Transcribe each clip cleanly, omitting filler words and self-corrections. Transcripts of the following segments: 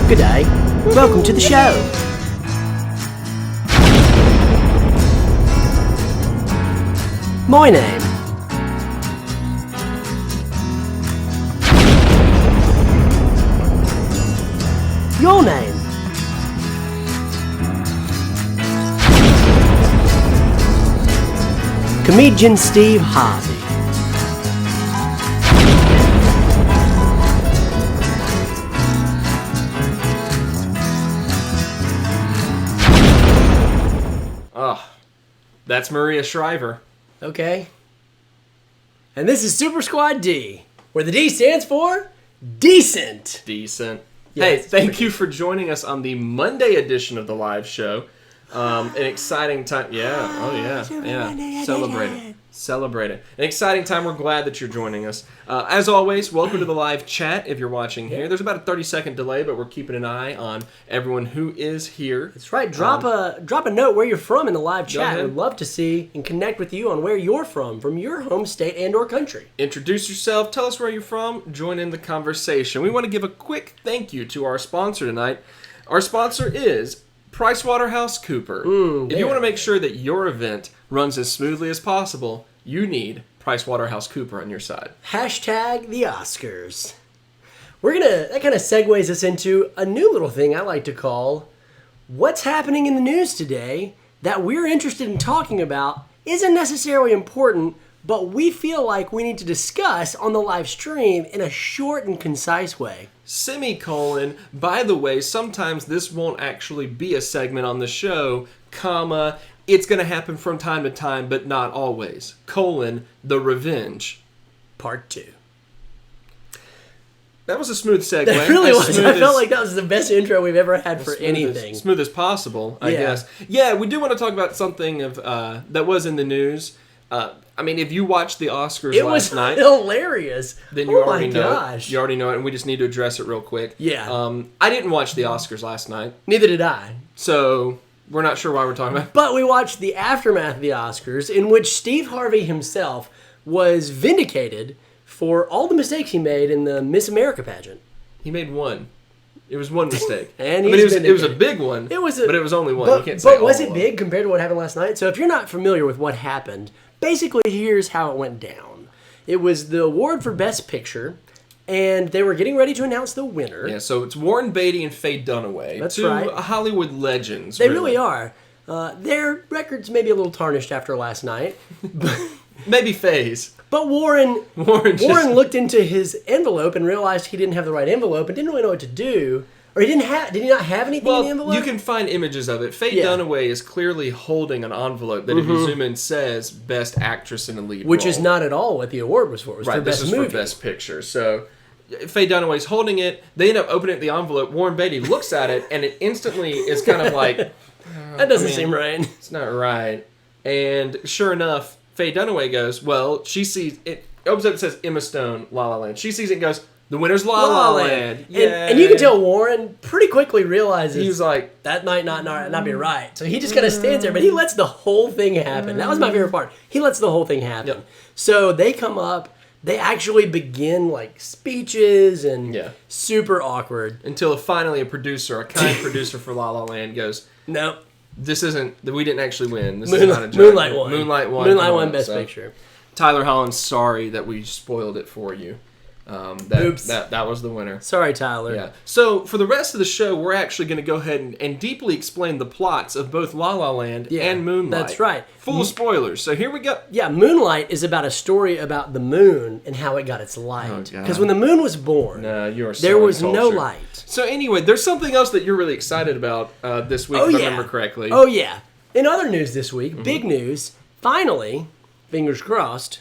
Good day. Welcome to the show. My name. Your name. Comedian Steve Harvey. That's Maria Shriver. Okay. And this is Super Squad D, where the D stands for decent. Decent. Yeah, hey, thank you for joining us on the Monday edition of the live show. An exciting time. Yeah. Oh, yeah. Celebrate it. Celebrate it. An exciting time. We're glad that you're joining us. As always, welcome to the live chat if you're watching here. There's about a 30-second delay, but we're keeping an eye on everyone who is here. That's right. Drop a note where you're from in the live chat. We'd love to see and connect with you on where you're from your home state and or country. Introduce yourself. Tell us where you're from. Join in the conversation. We want to give a quick thank you to our sponsor tonight. Our sponsor is PricewaterhouseCoopers. If you want to make sure that your event runs as smoothly as possible, you need PricewaterhouseCoopers on your side. Hashtag the Oscars. That kind of segues us into a new little thing I like to call what's happening in the news today that we're interested in talking about isn't necessarily important, but we feel like we need to discuss on the live stream in a short and concise way. Semicolon, by the way, sometimes this won't actually be a segment on the show, comma, it's going to happen from time to time, but not always, colon, the revenge. Part 2. That was a smooth segue. It really was. I felt like that was the best intro we've ever had for anything. Smooth as possible, I guess. Yeah, we do want to talk about something that was in the news. If you watched the Oscars last night, it was hilarious. Then you already know it. You already know it, and we just need to address it real quick. Yeah. I didn't watch the Oscars last night. Neither did I. So we're not sure why we're talking about it. But we watched the aftermath of the Oscars, in which Steve Harvey himself was vindicated for all the mistakes he made in the Miss America pageant. He made one. It was one mistake. And it was a big one. But it was only one. But was it big compared to what happened last night? So if you're not familiar with what happened, basically here's how it went down. It was the award for Best Picture, and they were getting ready to announce the winner. Yeah, so it's Warren Beatty and Faye Dunaway. That's two right. Hollywood legends. They really are. Their records may be a little tarnished after last night. Maybe Faye's. But Warren looked into his envelope and realized he didn't have the right envelope and didn't really know what to do. Or did he not have anything in the envelope? You can find images of it. Faye Dunaway is clearly holding an envelope that if you zoom in says Best Actress in a Lead Role. Which is not at all what the award was for. It was for Best Movie. For Best Picture. So Faye Dunaway's holding it. They end up opening the envelope. Warren Beatty looks at it and it instantly is kind of like... that doesn't seem right. It's not right. And sure enough, Faye Dunaway goes, she sees it. Opens up, it says Emma Stone, La La Land. She sees it and goes, the winner's La La Land. And you can tell Warren pretty quickly realizes he was like, that might not be right. So he just kind of stands there, but he lets the whole thing happen. That was my favorite part. He lets the whole thing happen. Yep. So they come up, they actually begin like speeches and super awkward. Until finally a kind producer for La La Land goes, nope. We didn't actually win. This is not a joke. Moonlight won. Moonlight won Best Picture. Tyler Holland's sorry that we spoiled it for you. Oops. That was the winner. Sorry, Tyler. Yeah. So for the rest of the show, we're actually going to go ahead and deeply explain the plots of both La La Land and Moonlight. That's right. Full of spoilers. So here we go. Yeah, Moonlight is about a story about the moon and how it got its light. Because when the moon was born, there was no light. So anyway, there's something else that you're really excited about this week, if I remember correctly. Oh, yeah. In other news this week, big news, finally, fingers crossed,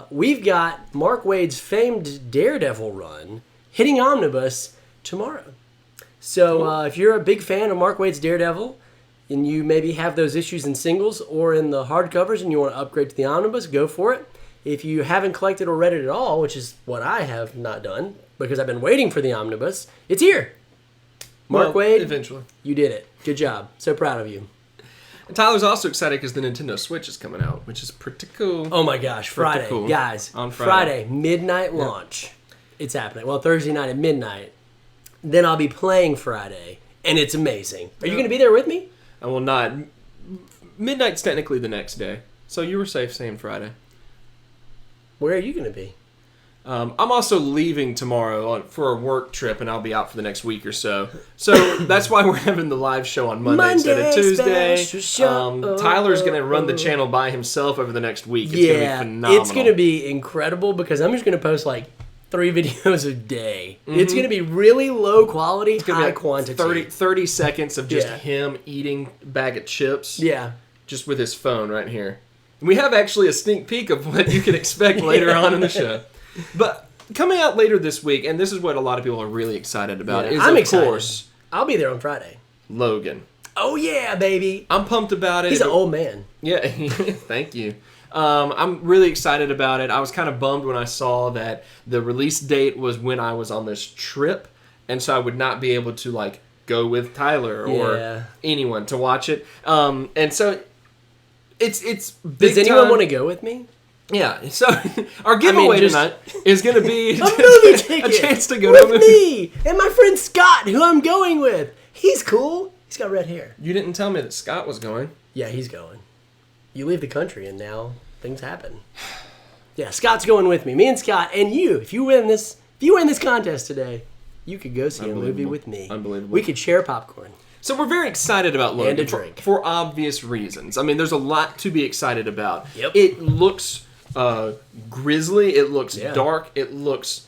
we've got Mark Waid's famed Daredevil run hitting Omnibus tomorrow. So if you're a big fan of Mark Waid's Daredevil and you maybe have those issues in singles or in the hardcovers and you want to upgrade to the Omnibus, go for it. If you haven't collected or read it at all, which is what I have not done because I've been waiting for the Omnibus, it's here. Mark Waid, eventually. You did it. Good job. So proud of you. And Tyler's also excited because the Nintendo Switch is coming out, which is pretty cool. Oh my gosh, Friday. Cool. Guys, on Friday. Midnight launch. It's happening. Well, Thursday night at midnight. Then I'll be playing Friday, and it's amazing. Are you going to be there with me? I will not. Midnight's technically the next day, so you were safe saying Friday. Where are you going to be? I'm also leaving tomorrow for a work trip, and I'll be out for the next week or so. So that's why we're having the live show on Monday instead of Tuesday. Tyler's going to run the channel by himself over the next week. It's going to be phenomenal. It's going to be incredible because I'm just going to post like 3 videos a day. Mm-hmm. It's going to be really low quality, high quantity. 30 seconds of just him eating a bag of chips. Yeah. Just with his phone right here. We have actually a sneak peek of what you can expect later on in the show. But coming out later this week, and this is what a lot of people are really excited about, is I'm of excited. Course I'll be there on Friday. Logan. Oh yeah, baby. I'm pumped about it. He's an old man. Yeah, thank you. I'm really excited about it. I was kind of bummed when I saw that the release date was when I was on this trip, and so I would not be able to like go with Tyler or anyone to watch it. And so it's big. Does anyone want to go with me? Yeah, so our giveaway tonight is going to be a movie ticket a chance to go to a movie. With me and my friend Scott, who I'm going with. He's cool. He's got red hair. You didn't tell me that Scott was going. Yeah, he's going. You leave the country and now things happen. Yeah, Scott's going with me. Me and Scott and you. If you win this contest today, you could go see a movie with me. Unbelievable. We could share popcorn. So we're very excited about Logan and a drink. For obvious reasons. I mean, there's a lot to be excited about. Yep. It looks grisly. It looks dark. It looks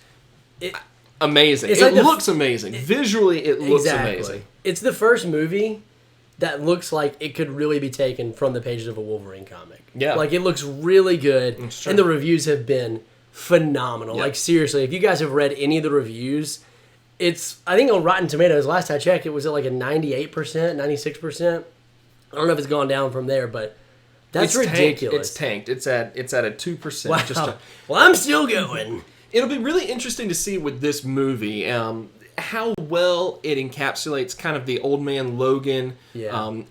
amazing. It looks amazing. Visually, it looks amazing. It's the first movie that looks like it could really be taken from the pages of a Wolverine comic. Yeah. Like, it looks really good. And the reviews have been phenomenal. Yep. Like, seriously, if you guys have read any of the reviews, I think on Rotten Tomatoes, last I checked, it was at like a 98%, 96%. I don't know if it's gone down from there, but that's ridiculous. It's tanked. It's at a 2%. Wow. Well, I'm still going. It'll be really interesting to see with this movie how well it encapsulates kind of the old man Logan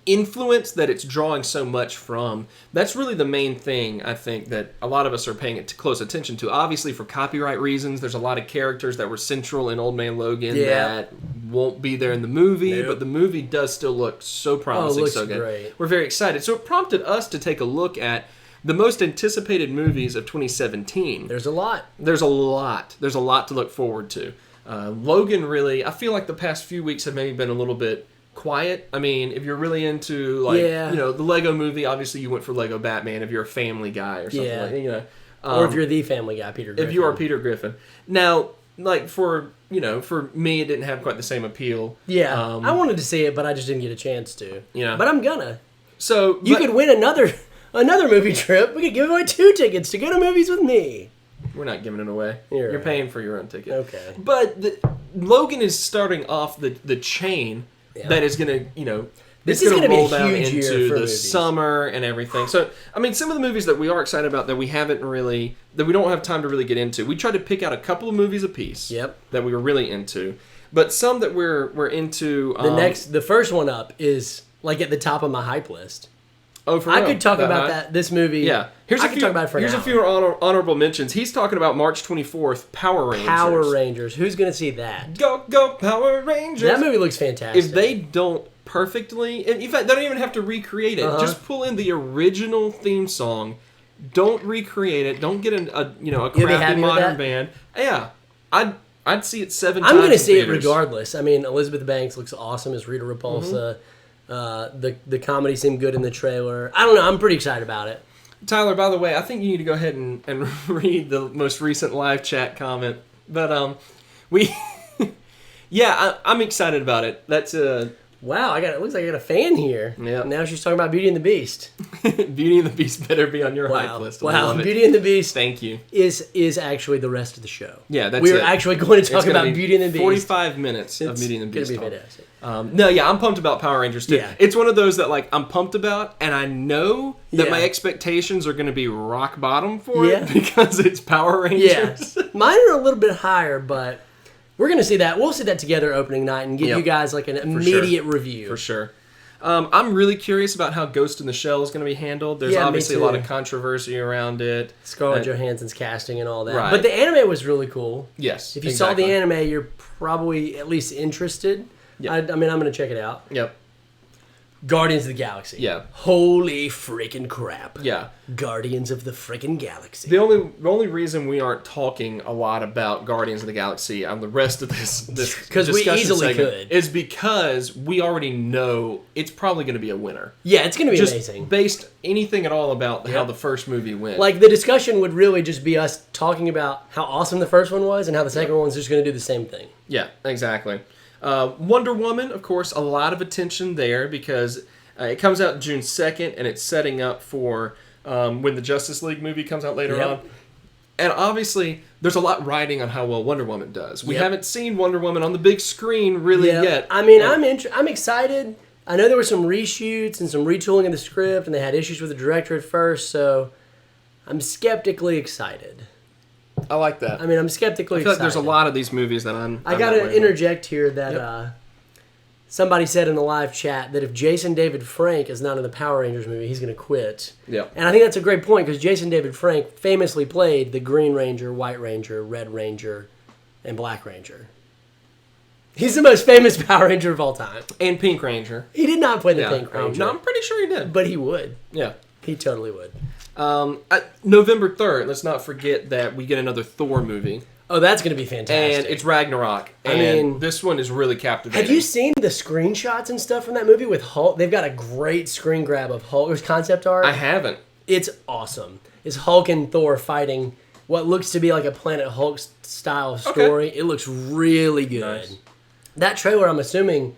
influence that it's drawing so much from. That's really the main thing, I think, that a lot of us are paying close attention to. Obviously, for copyright reasons, there's a lot of characters that were central in Old Man Logan that won't be there in the movie, but the movie does still look so promising, looks so good. Great. We're very excited. So it prompted us to take a look at the most anticipated movies of 2017. There's a lot. There's a lot to look forward to. Logan really, I feel like the past few weeks have maybe been a little bit quiet. I mean, if you're really into the Lego movie, obviously you went for Lego Batman. If you're a Family Guy or something, or if you're the Family Guy, Peter Griffin. If you are Peter Griffin. Now, like for me, it didn't have quite the same appeal. Yeah, I wanted to see it, but I just didn't get a chance to. Yeah, but I'm gonna. So you could win another movie trip. We could give away 2 tickets to go to movies with me. We're not giving it away. You're right. Paying for your own ticket. Okay. But Logan is starting off the chain that is going to, this is going to roll be a down huge into year for the movies. Summer and everything. So, I mean, some of the movies that we are excited about that we don't have time to really get into. We tried to pick out a couple of movies apiece that we were really into. But some that we're into... the first one up is like at the top of my hype list. Oh, for real? I could talk about this movie. Yeah. Here's a few honorable mentions. He's talking about March 24th, Power Rangers. Power Rangers. Who's going to see that? Go, Power Rangers. That movie looks fantastic. If they don't perfectly... In fact, they don't even have to recreate it. Just pull in the original theme song. Don't recreate it. Don't get a crappy modern band. Yeah. I'd see it 7 times. I'm going to see it regardless. I mean, Elizabeth Banks looks awesome as Rita Repulsa. The comedy seemed good in the trailer. I don't know. I'm pretty excited about it. Tyler, by the way, I think you need to go ahead and read the most recent live chat comment. But I'm excited about it. That's wow. It looks like I got a fan here. Yeah. Now she's talking about Beauty and the Beast. Beauty and the Beast better be on your hype list. Wow. Beauty and the Beast. Thank you. Is actually the rest of the show. Yeah, that's We're actually going to talk about Beauty and the Beast. 45 minutes of Beauty and the Beast. It's going to be fantastic. I'm pumped about Power Rangers too. Yeah. It's one of those that I'm pumped about, and I know that my expectations are going to be rock bottom for it because it's Power Rangers. Yeah. Mine are a little bit higher, but we're going to see that. We'll see that together opening night and give you guys an immediate review. For sure. I'm really curious about how Ghost in the Shell is going to be handled. There's obviously a lot of controversy around it. Scarlett Johansson's casting and all that. Right. But the anime was really cool. Yes, If you saw the anime, you're probably at least interested. Yeah. I mean, I'm going to check it out. Yep. Guardians of the Galaxy. Yeah. Holy freaking crap. Yeah. Guardians of the freaking Galaxy. The only reason we aren't talking a lot about Guardians of the Galaxy on the rest of this because we easily could is because we already know it's probably going to be a winner. Yeah, it's going to be just amazing. Based anything at all about how the first movie went. Like the discussion would really just be us talking about how awesome the first one was and how the second one's just going to do the same thing. Yeah, exactly. Wonder Woman, of course, a lot of attention there because it comes out June 2nd and it's setting up for when the Justice League movie comes out later on. And obviously, there's a lot riding on how well Wonder Woman does. We haven't seen Wonder Woman on the big screen really yet. I mean, I'm excited. I know there were some reshoots and some retooling of the script, and they had issues with the director at first, so I'm skeptically excited. I like that. I mean, I'm skeptically excited. Like there's a lot of these movies that I got to interject here that somebody said in the live chat that if Jason David Frank is not in the Power Rangers movie, he's going to quit. Yeah. And I think that's a great point because Jason David Frank famously played the Green Ranger, White Ranger, Red Ranger, and Black Ranger. He's the most famous Power Ranger of all time. And Pink Ranger. He did not play the Pink Ranger. No, I'm pretty sure he did. But he would. Yeah. He totally would. November 3rd, let's not forget that we get another Thor movie. Oh, that's going to be fantastic. And it's Ragnarok. And I mean, this one is really captivating. Have you seen the screenshots and stuff from that movie with Hulk? They've got a great screen grab of Hulk. There's concept art. I haven't. It's awesome. It's Hulk and Thor fighting what looks to be like a Planet Hulk style story. Okay. It looks really good. Nice. That trailer, I'm assuming,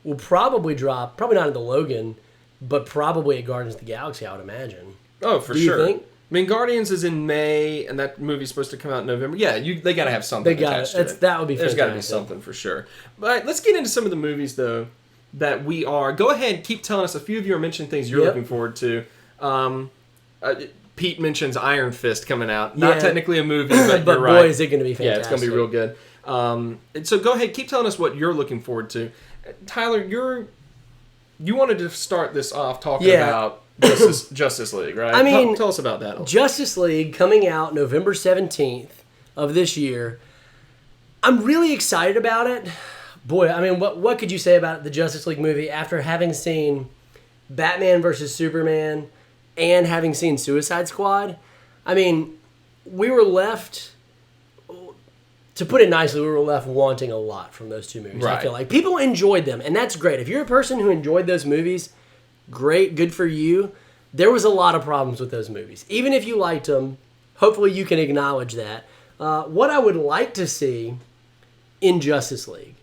will probably drop, probably not into Logan, but probably at Guardians of the Galaxy, I would imagine. Oh, for sure. Do you think? I mean, Guardians is in May, and that movie's supposed to come out in November. Yeah, they got to have something attached to it. That would be fantastic. There's got to be something for sure. All right, let's get into some of the movies, though, that we are... Go ahead, keep telling us. A few of you are mentioning things you're looking forward to. Pete mentions Iron Fist coming out. Not technically a movie, but you're right. Boy, is it going to be fantastic. Yeah, it's going to be real good. And so go ahead, keep telling us what you're looking forward to. Tyler, you wanted to start this off talking about Justice League, right? I mean, tell us about that. Justice League coming out November 17th of this year. I'm really excited about it. Boy, I mean, what could you say about the Justice League movie after having seen Batman versus Superman and having seen Suicide Squad? I mean, we were left... To put it nicely, we were left wanting a lot from those two movies. Right. I feel like people enjoyed them, and that's great. If you're a person who enjoyed those movies, great, good for you. There was a lot of problems with those movies. Even if you liked them, hopefully you can acknowledge that. What I would like to see in Justice League,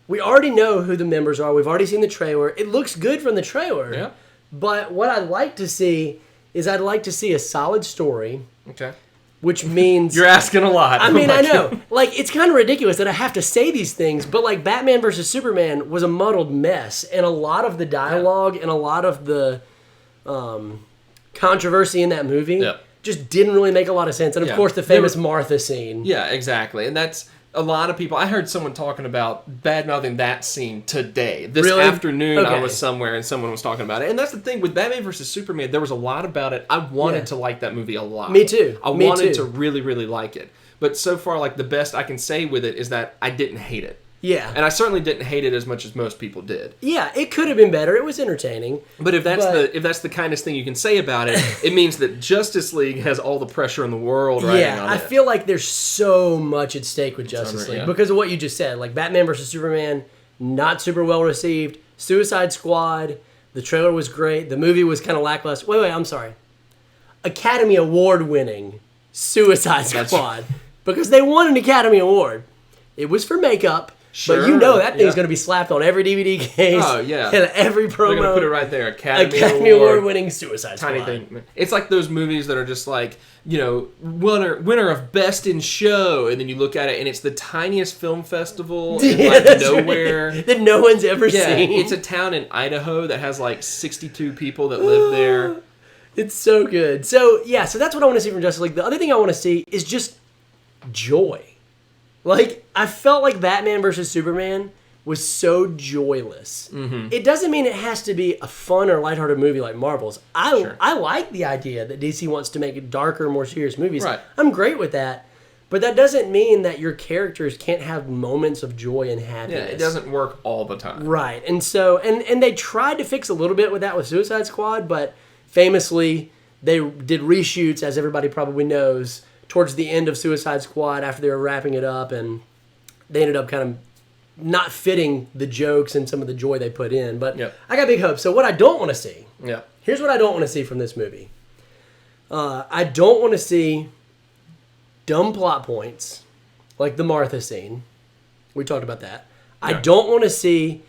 we already know who the members are. We've already seen the trailer. It looks good from the trailer. Yeah. But what I'd like to see is I'd like to see a solid story. Okay. Which means... You're asking a lot. I mean, I know. Like, it's kind of ridiculous that I have to say these things, but, like, Batman versus Superman was a muddled mess, and a lot of the dialogue and a lot of the controversy in that movie just didn't really make a lot of sense. And, of course, the famous Martha scene. Yeah, exactly. And that's... A lot of people... I heard someone talking about bad-mouthing that scene today. This afternoon, I was somewhere and someone was talking about it. And that's the thing. With Batman vs. Superman, there was a lot about it. I wanted to like that movie a lot. Me too. I wanted to really, really like it. But so far, like, the best I can say with it is that I didn't hate it. Yeah. And I certainly didn't hate it as much as most people did. Yeah, it could have been better. It was entertaining. But if that's the kindest thing you can say about it, it means that Justice League has all the pressure in the world riding on it. Yeah, I feel like there's so much at stake with Justice League because of what you just said. Like Batman vs. Superman, not super well received. Suicide Squad, the trailer was great. The movie was kind of lackluster. Wait, I'm sorry. Academy Award winning Suicide Squad. Because they won an Academy Award. It was for makeup. Sure, but you know that thing's going to be slapped on every DVD case. Oh, yeah. And every promo. They're going to put it right there. Academy Award-winning Suicide Squad. Tiny thing. It's like those movies that are just like, you know, winner of Best in Show, and then you look at it, and it's the tiniest film festival in like nowhere. Right. That no one's ever seen. It's a town in Idaho that has like 62 people that live there. It's so good. So that's what I want to see from Justice League. The other thing I want to see is just joy. Like, I felt like Batman versus Superman was so joyless. Mm-hmm. It doesn't mean it has to be a fun or lighthearted movie like Marvel's. Sure. I like the idea that DC wants to make darker, more serious movies. Right. I'm great with that. But that doesn't mean that your characters can't have moments of joy and happiness. Yeah, it doesn't work all the time. Right. And so, and they tried to fix a little bit with that with Suicide Squad, but famously, they did reshoots, as everybody probably knows, towards the end of Suicide Squad after they were wrapping it up, and they ended up kind of not fitting the jokes and some of the joy they put in. But I got big hopes. So what I don't want to see, here's what I don't want to see from this movie. I don't want to see dumb plot points like the Martha scene. We talked about that. I don't want to see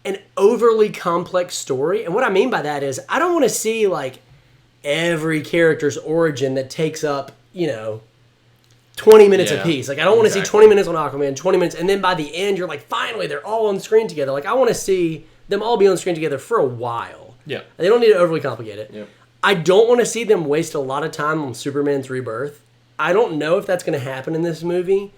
an overly complex story. And what I mean by that is I don't want to see like every character's origin that takes up, 20 minutes apiece. Like, I don't want to see 20 minutes on Aquaman, 20 minutes, and then by the end, you're like, finally, they're all on screen together. Like, I want to see them all be on screen together for a while. Yeah. They don't need to overly complicate it. Yeah. I don't want to see them waste a lot of time on Superman's rebirth. I don't know if that's going to happen in this movie.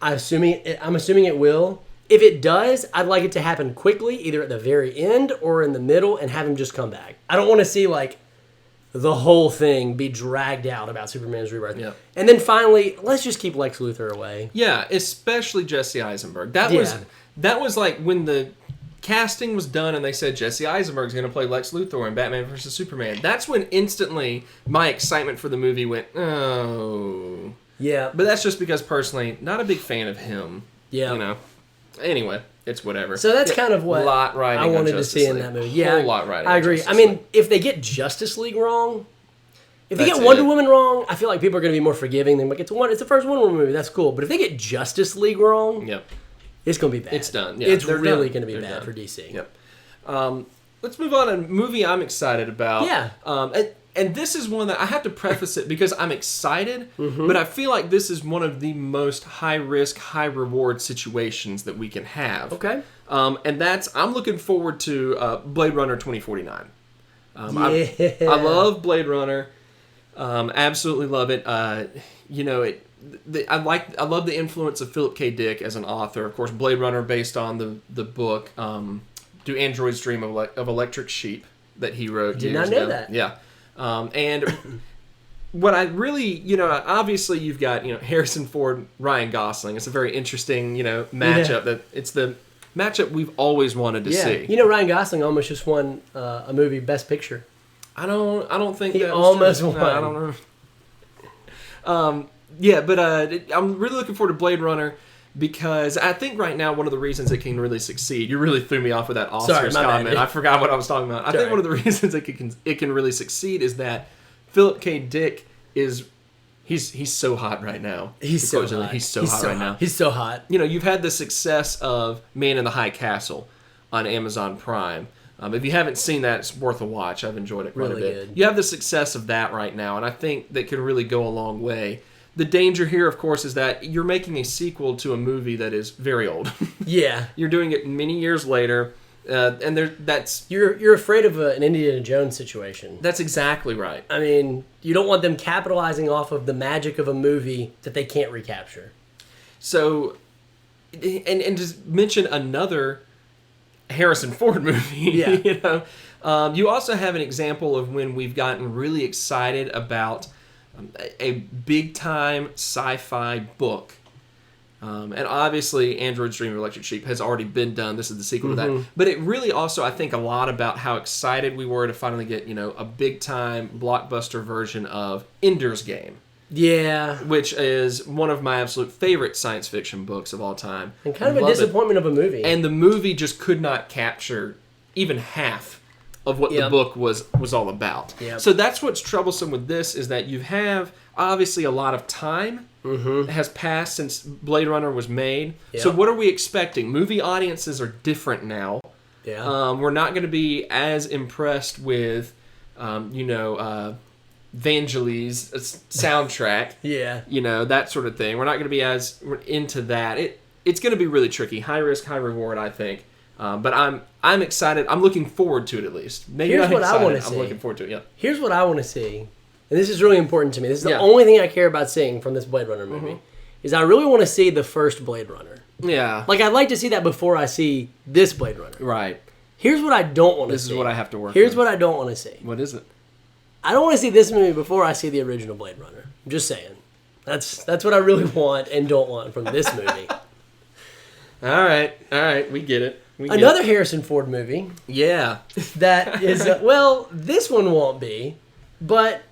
I'm assuming it will. If it does, I'd like it to happen quickly, either at the very end or in the middle, and have him just come back. I don't want to see, like, the whole thing be dragged out about Superman's rebirth. Yeah. And then finally, let's just keep Lex Luthor away. Yeah, especially Jesse Eisenberg. That was like when the casting was done and they said Jesse Eisenberg's going to play Lex Luthor in Batman vs. Superman. That's when instantly my excitement for the movie went, oh. Yeah. But that's just because personally, not a big fan of him. Yeah. Anyway, it's whatever. So that's kind of what I wanted to see in that movie. Yeah, whole lot writing. I agree. I mean, if they get Justice League wrong, if they get Wonder Woman wrong, I feel like people are going to be more forgiving. They're like, it's the first Wonder Woman movie. That's cool. But if they get Justice League wrong, it's going to be bad. It's done. Yeah, it's really going to be bad for DC. Yep. Let's move on to a movie I'm excited about. Yeah. And this is one that I have to preface it because I'm excited, but I feel like this is one of the most high-risk, high-reward situations that we can have. Okay. And I'm looking forward to Blade Runner 2049. I love Blade Runner. Absolutely love it. I love the influence of Philip K. Dick as an author. Of course, Blade Runner based on the book Do Androids Dream of Electric Sheep that he wrote. Did not know that. Yeah. And what I really, obviously you've got, Harrison Ford, Ryan Gosling. It's a very interesting, matchup. That it's the matchup we've always wanted to see. Ryan Gosling almost just won a movie Best Picture. I don't think he that almost won. No, I don't know. But I'm really looking forward to Blade Runner because I think right now one of the reasons it can really succeed. You really threw me off with that Oscars comment. I forgot what I was talking about. I think one of the reasons it can really succeed is that Philip K. Dick he's so hot right now. He's so hot. He's so hot right now. He's so hot. You've had the success of Man in the High Castle on Amazon Prime. If you haven't seen that, it's worth a watch. I've enjoyed it quite a bit. Good. You have the success of that right now, and I think that can really go a long way. The danger here, of course, is that you're making a sequel to a movie that is very old. Yeah. You're doing it many years later, and you're afraid of an Indiana Jones situation. That's exactly right. I mean, you don't want them capitalizing off of the magic of a movie that they can't recapture. So, and just mention another Harrison Ford movie. Yeah. You also have an example of when we've gotten really excited about a big-time sci-fi book. And obviously, Android's Dream of Electric Sheep has already been done. This is the sequel to that. But it really also, I think, a lot about how excited we were to finally get, a big-time blockbuster version of Ender's Game. Yeah. Which is one of my absolute favorite science fiction books of all time. And kind of a disappointment of a movie. And the movie just could not capture even half of what the book was all about. Yep. So that's what's troublesome with this is that you have obviously a lot of time has passed since Blade Runner was made. Yep. So what are we expecting? Movie audiences are different now. Yeah. We're not going to be as impressed with, Vangelis' soundtrack. Yeah. That sort of thing. We're not going to be as into that. It's going to be really tricky. High risk, high reward, I think. But I'm excited. I'm looking forward to it at least. Maybe Here's not what excited. I want to see. I'm looking forward to it. Yeah. Here's what I want to see, and this is really important to me. This is the only thing I care about seeing from this Blade Runner movie. Is I really want to see the first Blade Runner. Yeah. Like, I'd like to see that before I see this Blade Runner. Right. Here's what I don't want to see. This is what I have to work Here's on. what I don't want to see. What is it? I don't want to see this movie before I see the original Blade Runner. I'm just saying. That's what I really want and don't want from this movie. All right, we get it. Another Harrison Ford movie. Yeah. That is, well, this one won't be, but,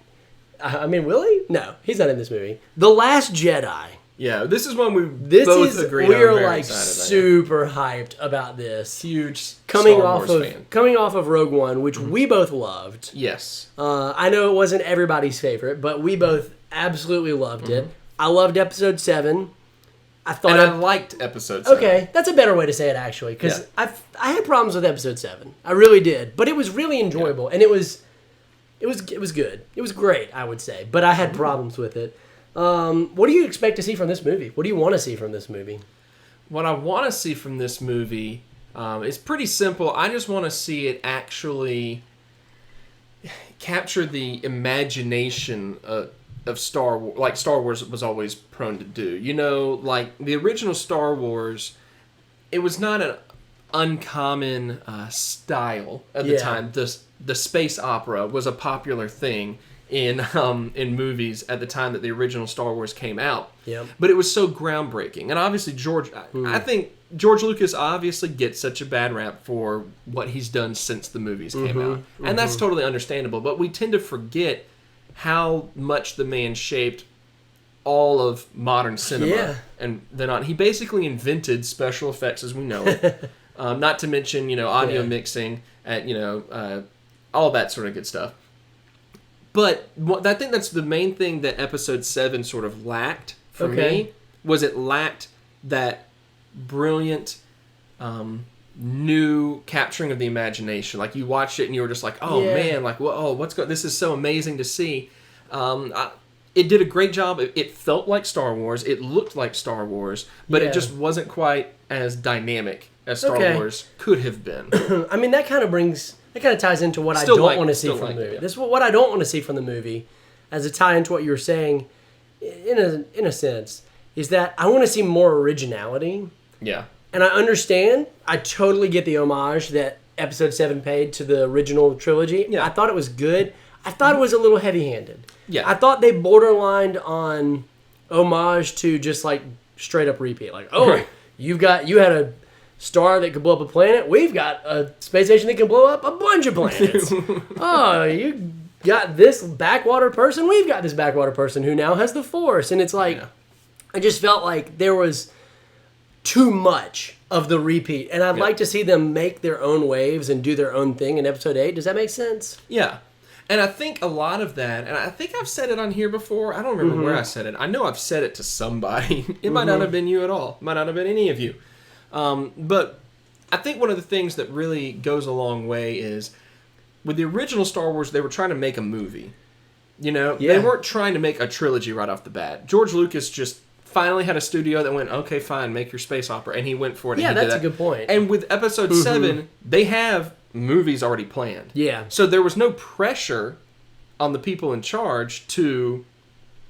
I mean, will he? No, he's not in this movie. The Last Jedi. Yeah, this is one we both agree on. We are very like excited about. super hyped about this. Huge Star Coming Wars fan. coming off of Rogue One, which we both loved. Yes. I know it wasn't everybody's favorite, but we both absolutely loved it. I loved Episode 7. I liked Episode 7. Okay, that's a better way to say it, actually, because I had problems with Episode 7. I really did, but it was really enjoyable, and it was good. It was great, I would say, but I had problems with it. What do you expect to see from this movie? What do you want to see from this movie? What I want to see from this movie is pretty simple. I just want to see it actually capture the imagination of Star Wars, like Star Wars was always prone to do. You know, like the original Star Wars, it was not an uncommon style at the time. The space opera was a popular thing in movies at the time that the original Star Wars came out. Yep. But it was so groundbreaking. And obviously I think George Lucas obviously gets such a bad rap for what he's done since the movies came out. And that's totally understandable. But we tend to forget how much the man shaped all of modern cinema. Yeah. And then on, he basically invented special effects as we know it. Not to mention, audio mixing, all that sort of good stuff. But I think that's the main thing that Episode 7 sort of lacked for me, was it lacked that brilliant, new capturing of the imagination. Like, you watched it and you were just like, man, like, this is so amazing to see. It did a great job. It felt like Star Wars. It looked like Star Wars, but it just wasn't quite as dynamic as Star Wars could have been. I mean, that kind of ties into what I don't want to see from the movie. This is what I don't want to see from the movie, as a tie into what you were saying, in a sense, is that I want to see more originality. Yeah. And I totally get the homage that Episode 7 paid to the original trilogy. Yeah. I thought it was good. I thought it was a little heavy-handed. Yeah. I thought they borderlined on homage to just like straight up repeat. Like, you had a star that could blow up a planet. We've got a space station that can blow up a bunch of planets. You got this backwater person. We've got this backwater person who now has the Force. And it's like, I just felt like there was too much of the repeat. And I'd like to see them make their own waves and do their own thing in Episode 8. Does that make sense? Yeah. And I think a lot of that, and I think I've said it on here before. I don't remember where I said it. I know I've said it to somebody. It might not have been you at all. It might not have been any of you. But I think one of the things that really goes a long way is, with the original Star Wars, they were trying to make a movie. They weren't trying to make a trilogy right off the bat. George Lucas just finally had a studio that went, okay, fine, make your space opera. And he went for it. Yeah, that's a good point. And with Episode 7, they have movies already planned. Yeah. So there was no pressure on the people in charge to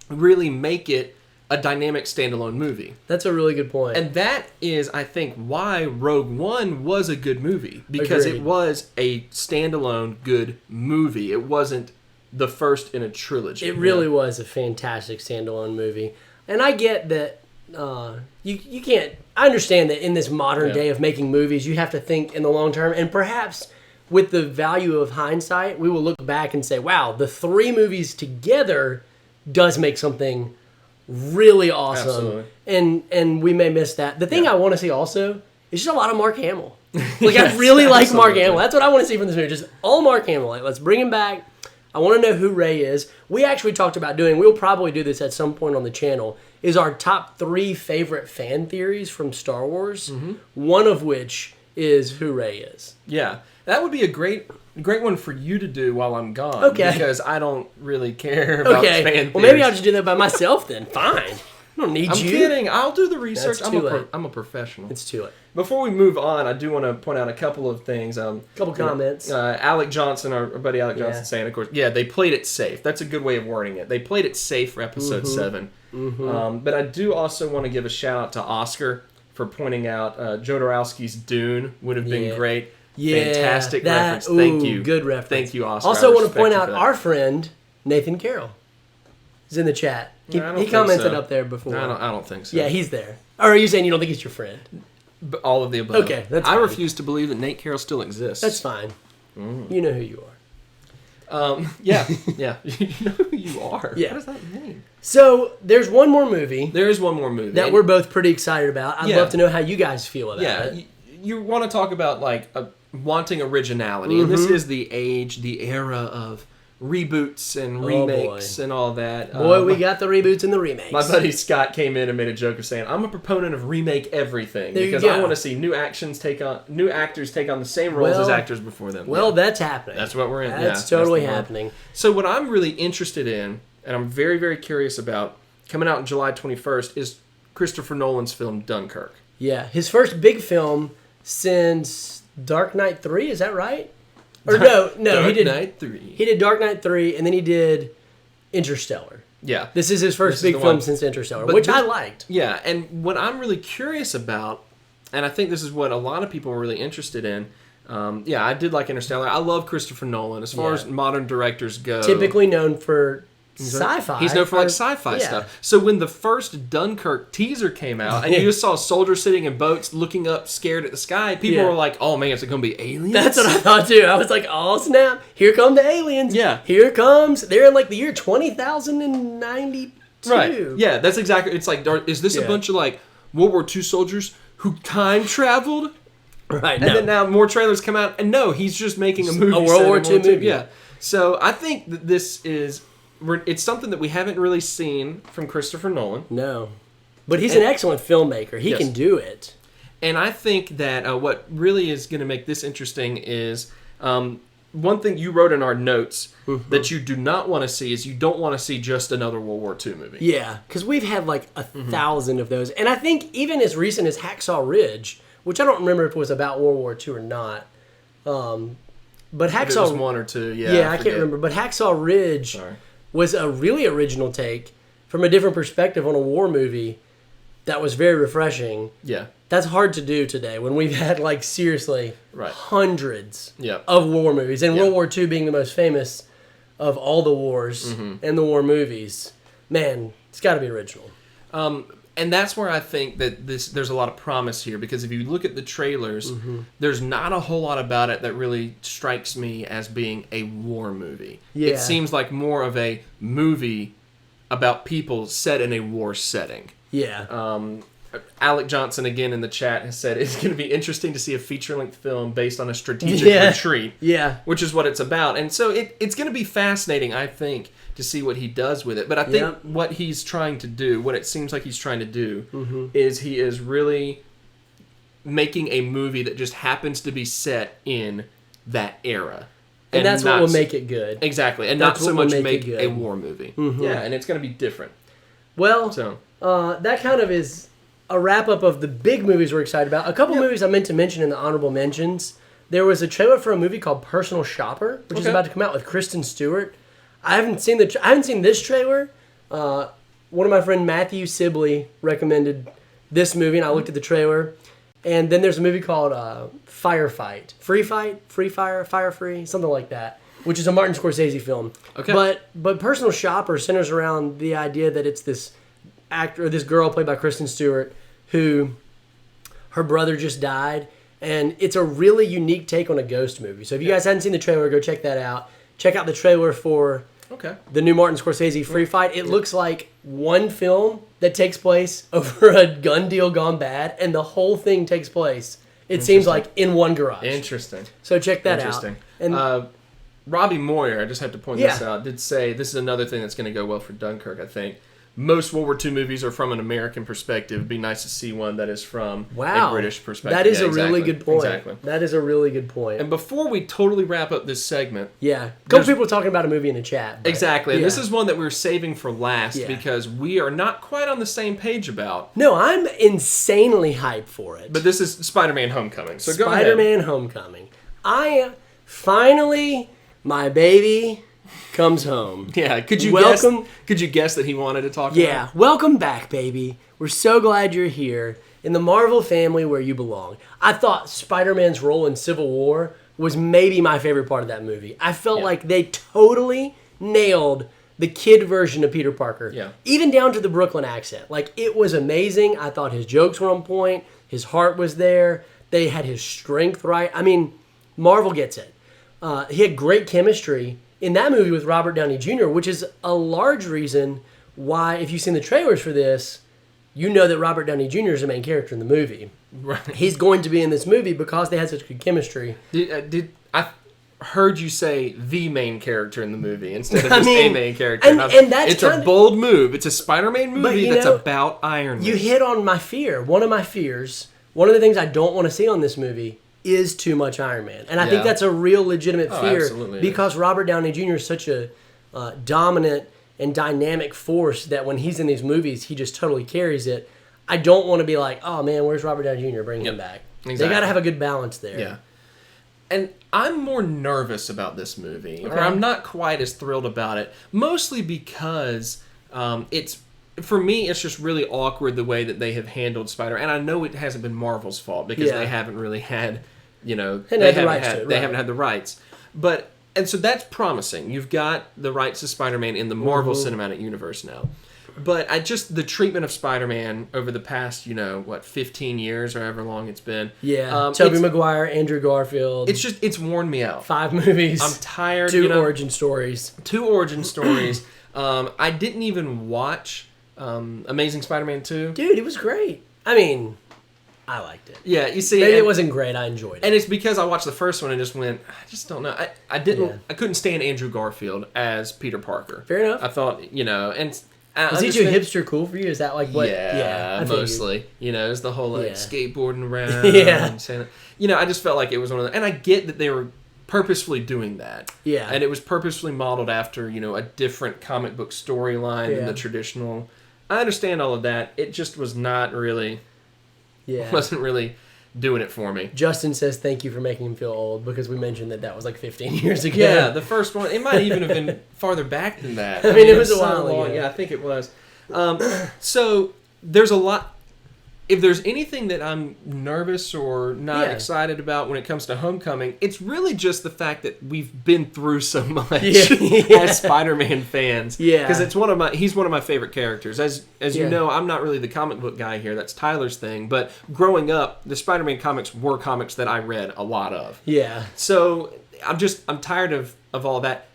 really make it a dynamic standalone movie. That's a really good point. And that is, I think, why Rogue One was a good movie. Because it was a standalone good movie. It wasn't the first in a trilogy. It really was a fantastic standalone movie. And I get that you can't... I understand that in this modern day of making movies, you have to think in the long term. And perhaps with the value of hindsight, we will look back and say, wow, the 3 movies together does make something really awesome. Absolutely. And we may miss that. The thing I want to see also is just a lot of Mark Hamill. Like, I really like Mark Hamill. That's what I want to see from this movie. Just all Mark Hamill. Like, let's bring him back. I want to know who Rey is. We actually talked about we'll probably do this at some point on the channel, is our top 3 favorite fan theories from Star Wars. One of which is who Rey is. Yeah. That would be a great one for you to do while I'm gone. Okay. Because I don't really care about fan theories. Well, maybe I'll just do that by myself then. Fine. I don't need you. I'm kidding. I'll do the research. I'm a professional. It's too late. Before we move on, I do want to point out a couple of things. Couple comments. Alec Johnson, our buddy Alec Johnson, saying, of course, they played it safe. That's a good way of wording it. They played it safe for Episode 7. But I do also want to give a shout out to Oscar, for pointing out Jodorowsky's Dune would have been great. Yeah, Fantastic reference. Thank you. Good reference. Thank you, Oscar. Also, want to point out our friend Nathan Carroll is in the chat. He commented up there before. I don't think so. Yeah, he's there. Or are you saying you don't think he's your friend? All of the above. Okay, that's I fine. refuse to believe that Nate Carroll still exists. That's fine. You know who you are. Yeah. You know who you are. Yeah. What does that mean? So there's one more movie. There is one more movie that we're both pretty excited about. I'd love to know how you guys feel about it. Yeah, you want to talk about wanting originality, and this is the era of reboots and remakes and all that. Boy, we got the reboots and the remakes. My buddy Scott came in and made a joke of saying, "I'm a proponent of remake everything because I want to see new actors take on the same roles as actors before them." Well, that's happening. That's what we're in. That's totally happening. So what I'm really interested in, and I'm very, very curious about, coming out on July 21st, is Christopher Nolan's film Dunkirk. Yeah, his first big film since Dark Knight 3, is that right? Or no, Dark Knight 3. He did Dark Knight 3, and then he did Interstellar. Yeah. This is his first big film since Interstellar, which I liked. Yeah, and what I'm really curious about, and I think this is what a lot of people are really interested in, I did like Interstellar. I love Christopher Nolan. As far as modern directors go. Typically known for sci-fi. He's known for sci-fi stuff. So when the first Dunkirk teaser came out, and you just saw soldiers sitting in boats looking up scared at the sky, people were like, "Oh man, is it going to be aliens?" That's what I thought too. I was like, "Oh snap! Here come the aliens!" Yeah, here comes. They're in like the year 20,092. Right. Yeah, that's exactly. It's like, is this a bunch of like World War II soldiers who time traveled? Right. And then now more trailers come out, and no, he's just making a movie. A World War II movie. Yeah. So I think that this is. It's something that we haven't really seen from Christopher Nolan. No. But he's an excellent filmmaker. He can do it. And I think that what really is going to make this interesting is one thing you wrote in our notes that you do not want to see is you don't want to see just another World War II movie. Yeah, because we've had like 1,000 of those. And I think even as recent as Hacksaw Ridge, which I don't remember if it was about World War II or not, but Hacksaw... It was one or two, I can't remember. But Hacksaw Ridge... was a really original take from a different perspective on a war movie that was very refreshing. Yeah. That's hard to do today when we've had, like, seriously, hundreds of war movies. And World War II being the most famous of all the wars and the war movies. Man, it's got to be original. And that's where I think that there's a lot of promise here, because if you look at the trailers, there's not a whole lot about it that really strikes me as being a war movie. Yeah. It seems like more of a movie about people set in a war setting. Yeah. Alec Johnson, again in the chat, has said it's going to be interesting to see a feature-length film based on a strategic retreat. Yeah. Which is what it's about. And so it's going to be fascinating, I think, to see what he does with it. But I think what he's trying to do, what it seems like he's trying to do, is he is really making a movie that just happens to be set in that era. And that's what will make it good. Exactly. And not so much make a war movie. Yeah, and it's going to be different. Well, that kind of is a wrap-up of the big movies we're excited about. A couple movies I meant to mention in the honorable mentions. There was a trailer for a movie called Personal Shopper, which is about to come out with Kristen Stewart. I haven't seen this trailer. One of my friend Matthew Sibley recommended this movie, and I looked at the trailer. And then there's a movie called Firefight, Free Fire, Fire Free, something like that, which is a Martin Scorsese film. Okay. But Personal Shopper centers around the idea that it's this actor, this girl played by Kristen Stewart, who her brother just died, and it's a really unique take on a ghost movie. So if you guys haven't seen the trailer, go check that out. Check out the trailer for the new Martin Scorsese Free Fight. It looks like one film that takes place over a gun deal gone bad, and the whole thing takes place, it seems like, in one garage. Interesting. So check that out. And Robbie Moyer, I just have to point this out, did say this is another thing that's going to go well for Dunkirk, I think. Most World War II movies are from an American perspective. It'd be nice to see one that is from a British perspective. That is a really good point. Exactly. That is a really good point. And before we totally wrap up this segment... Yeah. A couple people talking about a movie in the chat. Exactly. And this is one that we're saving for last because we are not quite on the same page about. No, I'm insanely hyped for it. But this is Spider-Man Homecoming. So go ahead. Spider-Man Homecoming. Finally, my baby... comes home. Yeah, could you guess that he wanted to talk about it? Yeah, welcome back, baby. We're so glad you're here. in the Marvel family where you belong. I thought Spider-Man's role in Civil War was maybe my favorite part of that movie. I felt like they totally nailed the kid version of Peter Parker. Yeah. Even down to the Brooklyn accent. Like, it was amazing. I thought his jokes were on point. His heart was there. They had his strength right. I mean, Marvel gets it. He had great chemistry in that movie with Robert Downey Jr., which is a large reason why, if you've seen the trailers for this, you know that Robert Downey Jr. is the main character in the movie. Right. He's going to be in this movie because they had such good chemistry. Did I heard you say the main character in the movie instead of just a main character? And that's it's a bold move. It's a Spider-Man movie that's about Iron Man. You hit on my fear. One of my fears, one of the things I don't want to see on this movie is too much Iron Man. And I think that's a real legitimate fear because Robert Downey Jr. is such a dominant and dynamic force that when he's in these movies, he just totally carries it. I don't want to be like, oh man, where's Robert Downey Jr.? Bring him back. Exactly. They got to have a good balance there. Yeah. And I'm more nervous about this movie, or I'm not quite as thrilled about it, mostly because for me, it's just really awkward the way that they have handled Spider. And I know it hasn't been Marvel's fault because they haven't really had, they haven't had the rights. And so that's promising. You've got the rights to Spider-Man in the Marvel Cinematic Universe now. But the treatment of Spider-Man over the past, 15 years or however long it's been. Yeah. Tobey Maguire, Andrew Garfield. It's worn me out. 5 movies. I'm tired. 2 origin stories. 2 origin stories. I didn't even watch Amazing Spider-Man 2. Dude, it was great. I mean, I liked it. Yeah, you see. Maybe it wasn't great. I enjoyed it. And it's because I watched the first one and just went, I just don't know. I couldn't stand Andrew Garfield as Peter Parker. Fair enough. I thought, and... Was he too hipster cool for you? Is that like what? Yeah, mostly. It's the whole skateboarding around. Yeah. I just felt like it was one of the... And I get that they were purposefully doing that. Yeah. And it was purposefully modeled after, a different comic book storyline than the traditional... I understand all of that. It just was not really... Yeah. Wasn't really doing it for me. Justin says thank you for making him feel old because we mentioned that was like 15 years ago. Yeah, the first one. It might even have been farther back than that. I mean, it was a while ago. Yeah, I think it was. So there's a lot. If there's anything that I'm nervous or not excited about when it comes to Homecoming, it's really just the fact that we've been through so much as Spider-Man fans. Yeah, because he's one of my favorite characters. As you know, I'm not really the comic book guy here. That's Tyler's thing. But growing up, the Spider-Man comics were comics that I read a lot of. Yeah. So I'm tired of all that.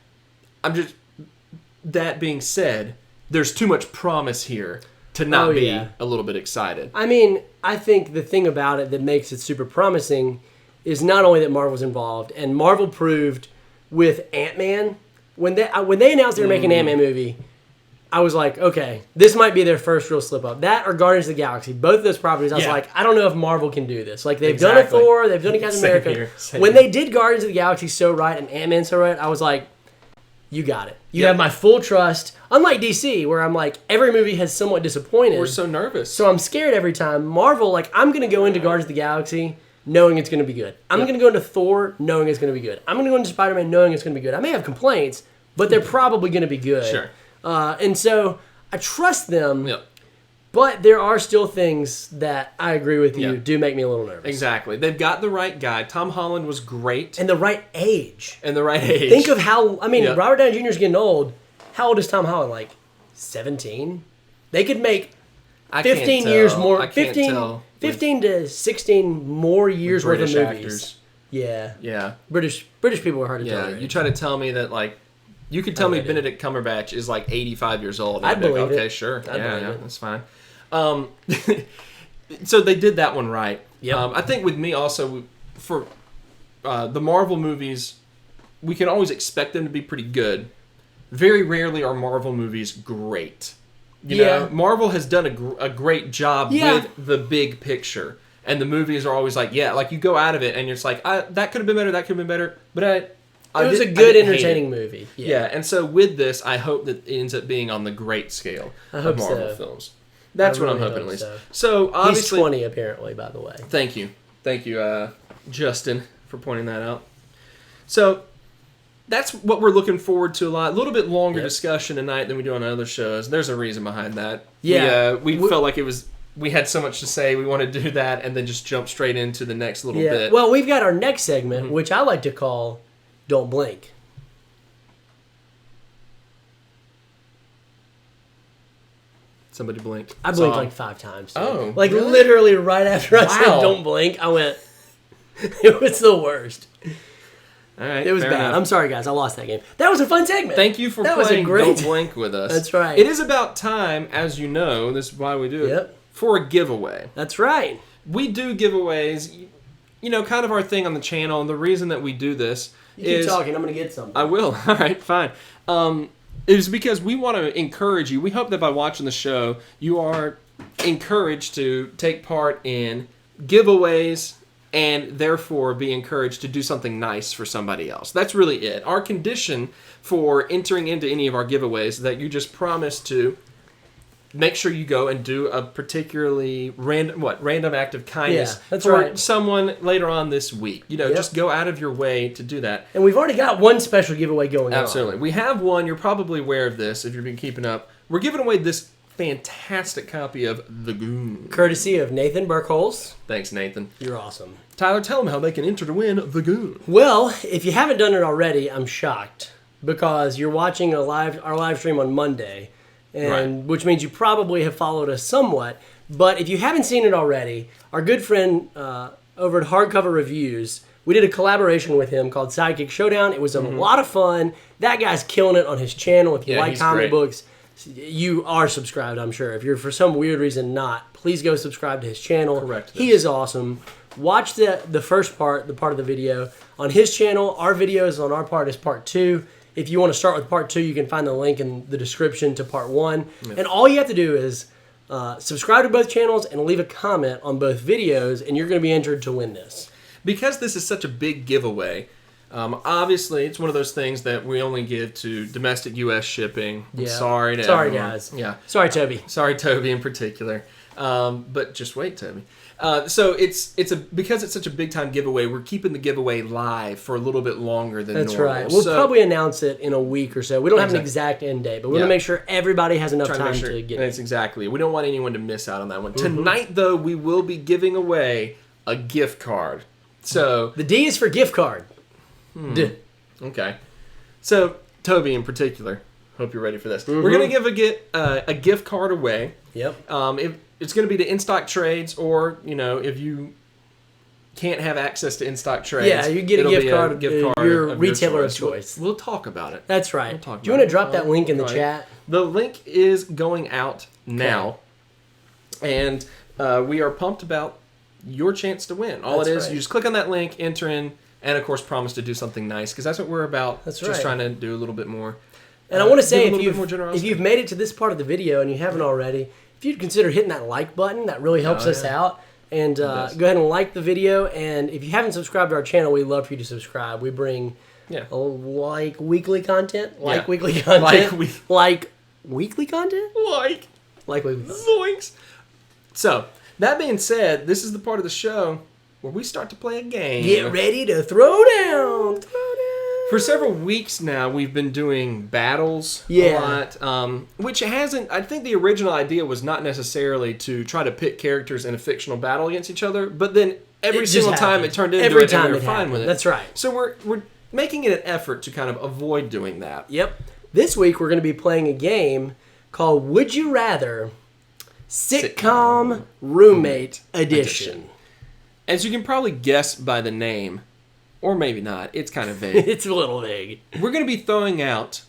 That being said, there's too much promise here to not be a little bit excited. I mean, I think the thing about it that makes it super promising is not only that Marvel's involved, and Marvel proved with Ant-Man, when they announced they were making an Ant-Man movie, I was like, okay, this might be their first real slip-up. That or Guardians of the Galaxy, both of those properties, I was like, I don't know if Marvel can do this. Like, they've done it Thor, they've done it Captain America. When they did Guardians of the Galaxy so right and Ant-Man so right, I was like, you got it. You have my full trust. Unlike DC, where I'm like, every movie has somewhat disappointed. We're so nervous. So I'm scared every time. Marvel, like, I'm going to go into Guardians of the Galaxy knowing it's going to be good. I'm going to go into Thor knowing it's going to be good. I'm going to go into Spider-Man knowing it's going to be good. I may have complaints, but they're probably going to be good. Sure. And so I trust them. Yep. But there are still things that I agree with you do make me a little nervous. Exactly. They've got the right guy. Tom Holland was great. And the right age. Think of how, Robert Downey Jr. is getting old. How old is Tom Holland? Like 17? They could make 15 years more. 15 to 16 more years worth of movies. Actors. Yeah. Yeah. British people are hard to tell. Yeah. You try to tell me that, like, you could tell me Benedict Cumberbatch is like 85 years old. I'd believe it. Okay, sure. Yeah, that's fine. So they did that one right. Yep. I think with me also, for the Marvel movies, we can always expect them to be pretty good. Very rarely are Marvel movies great. You know, Marvel has done a great job with the big picture. And the movies are always like, like you go out of it and you're just like, that could have been better, that could have been better. But it was a good, entertaining movie. Yeah, and so with this, I hope that it ends up being on the great scale of Marvel films. That's what I'm hoping at least. So obviously, he's 20 apparently, by the way. Thank you, Justin, for pointing that out. So that's what we're looking forward to a lot. A little bit longer discussion tonight than we do on other shows. There's a reason behind that. Yeah, we felt like it was we had so much to say, we want to do that, and then just jump straight into the next little bit. Well, we've got our next segment, which I like to call Don't Blink. Somebody blinked. I blinked like 5 times. Oh, like really? literally right after I said Wow. Don't Blink, I went, it was the worst. All right, It was fair bad. enough. I'm sorry, guys. I lost that game. That was a fun segment. Thank you for That was a playing great- Don't Blink with us. That's right. It is about time, as you know, this is why we do it, Yep. for a giveaway. That's right. We do giveaways, you know, kind of our thing on the channel, and the reason that we do this You is... keep talking. I'm going to get something. I will. All right, fine. Is because we want to encourage you. We hope that by watching the show, you are encouraged to take part in giveaways and therefore be encouraged to do something nice for somebody else. That's really it. Our condition for entering into any of our giveaways is that you just promise to make sure you go and do a particularly random act of kindness Yeah, that's for right. someone later on this week. You know, Yep. just go out of your way to do that. And we've already got one special giveaway going on. Absolutely. We have one. You're probably aware of this if you've been keeping up. We're giving away this fantastic copy of The Goon. Courtesy of Nathan Burkholz. Thanks, Nathan. You're awesome. Tyler, tell them how they can enter to win The Goon. Well, if you haven't done it already, I'm shocked because you're watching our live stream on Monday, and which means you probably have followed us somewhat. But if you haven't seen it already, our good friend over at Hardcover Reviews, we did a collaboration with him called Sidekick Showdown. It was a lot of fun. That guy's killing it on his channel. If you Yeah, like he's comic great. books, you are subscribed, I'm sure. If you're for some weird reason not, please go subscribe to his channel. Correct He this. is awesome. Watch the first part, the part of the video on his channel. Our videos on our part is part 2. If you want to start with part 2, you can find the link in the description to part 1. And all you have to do is subscribe to both channels and leave a comment on both videos, and you're going to be entered to win this. Because this is such a big giveaway, obviously it's one of those things that we only give to domestic U.S. shipping. I'm Yeah. Sorry to Sorry, everyone. guys. Yeah. Sorry, Toby. Sorry, Toby in particular. But just wait, Toby. So because it's such a big time giveaway, we're keeping the giveaway live for a little bit longer than That's normal. right. We'll So, probably announce it in a week or so. We don't have an Exactly. exact end date, but we're Yeah. going to make sure everybody has enough trying time make sure, to get That's it. exactly. We don't want anyone to miss out on that one. Tonight, though, we will be giving away a gift card. So, The D is for gift card. D. okay. So, Toby in particular, hope you're ready for this. We're going to give a gift card away. Yep. It's going to be to In-Stock Trades, or, you know, if you can't have access to In-Stock Trades. Yeah, you get a it'll gift be card, your of retailer of We'll- choice. We'll talk about it. That's right. We'll talk Do you about want to it. drop that link in the Right. chat? The link is going out now, and we are pumped about your chance to win. All That's it is, right. you just click on that link, enter in, and of course promise to do something nice, because that's what we're about. That's just right. trying to do a little bit more. And I want to give a say, little bit more if generosity. you've made it to this part of the video and you haven't already, if you'd consider hitting that like button, that really helps us yeah. out. And does. go ahead and like the video. And if you haven't subscribed to our channel, we'd love for you to subscribe. We bring Yeah. like weekly content, Yeah. weekly content, Like weekly content, Like like weekly content. zoinks. So that being said, this is the part of the show where we start to play a game. Get ready to throw down. For several weeks now, we've been doing battles Yeah. a lot, which hasn't... I think the original idea was not necessarily to try to pit characters in a fictional battle against each other, but then every It just single time happened. it turned into Every it, time and we it were fine happened. with it. That's right. So we're making it an effort to kind of avoid doing that. Yep. This week we're going to be playing a game called Would You Rather Sitcom Roommate Edition. As you can probably guess by the name, or maybe not, it's kind of vague. It's a little vague. We're going to be throwing out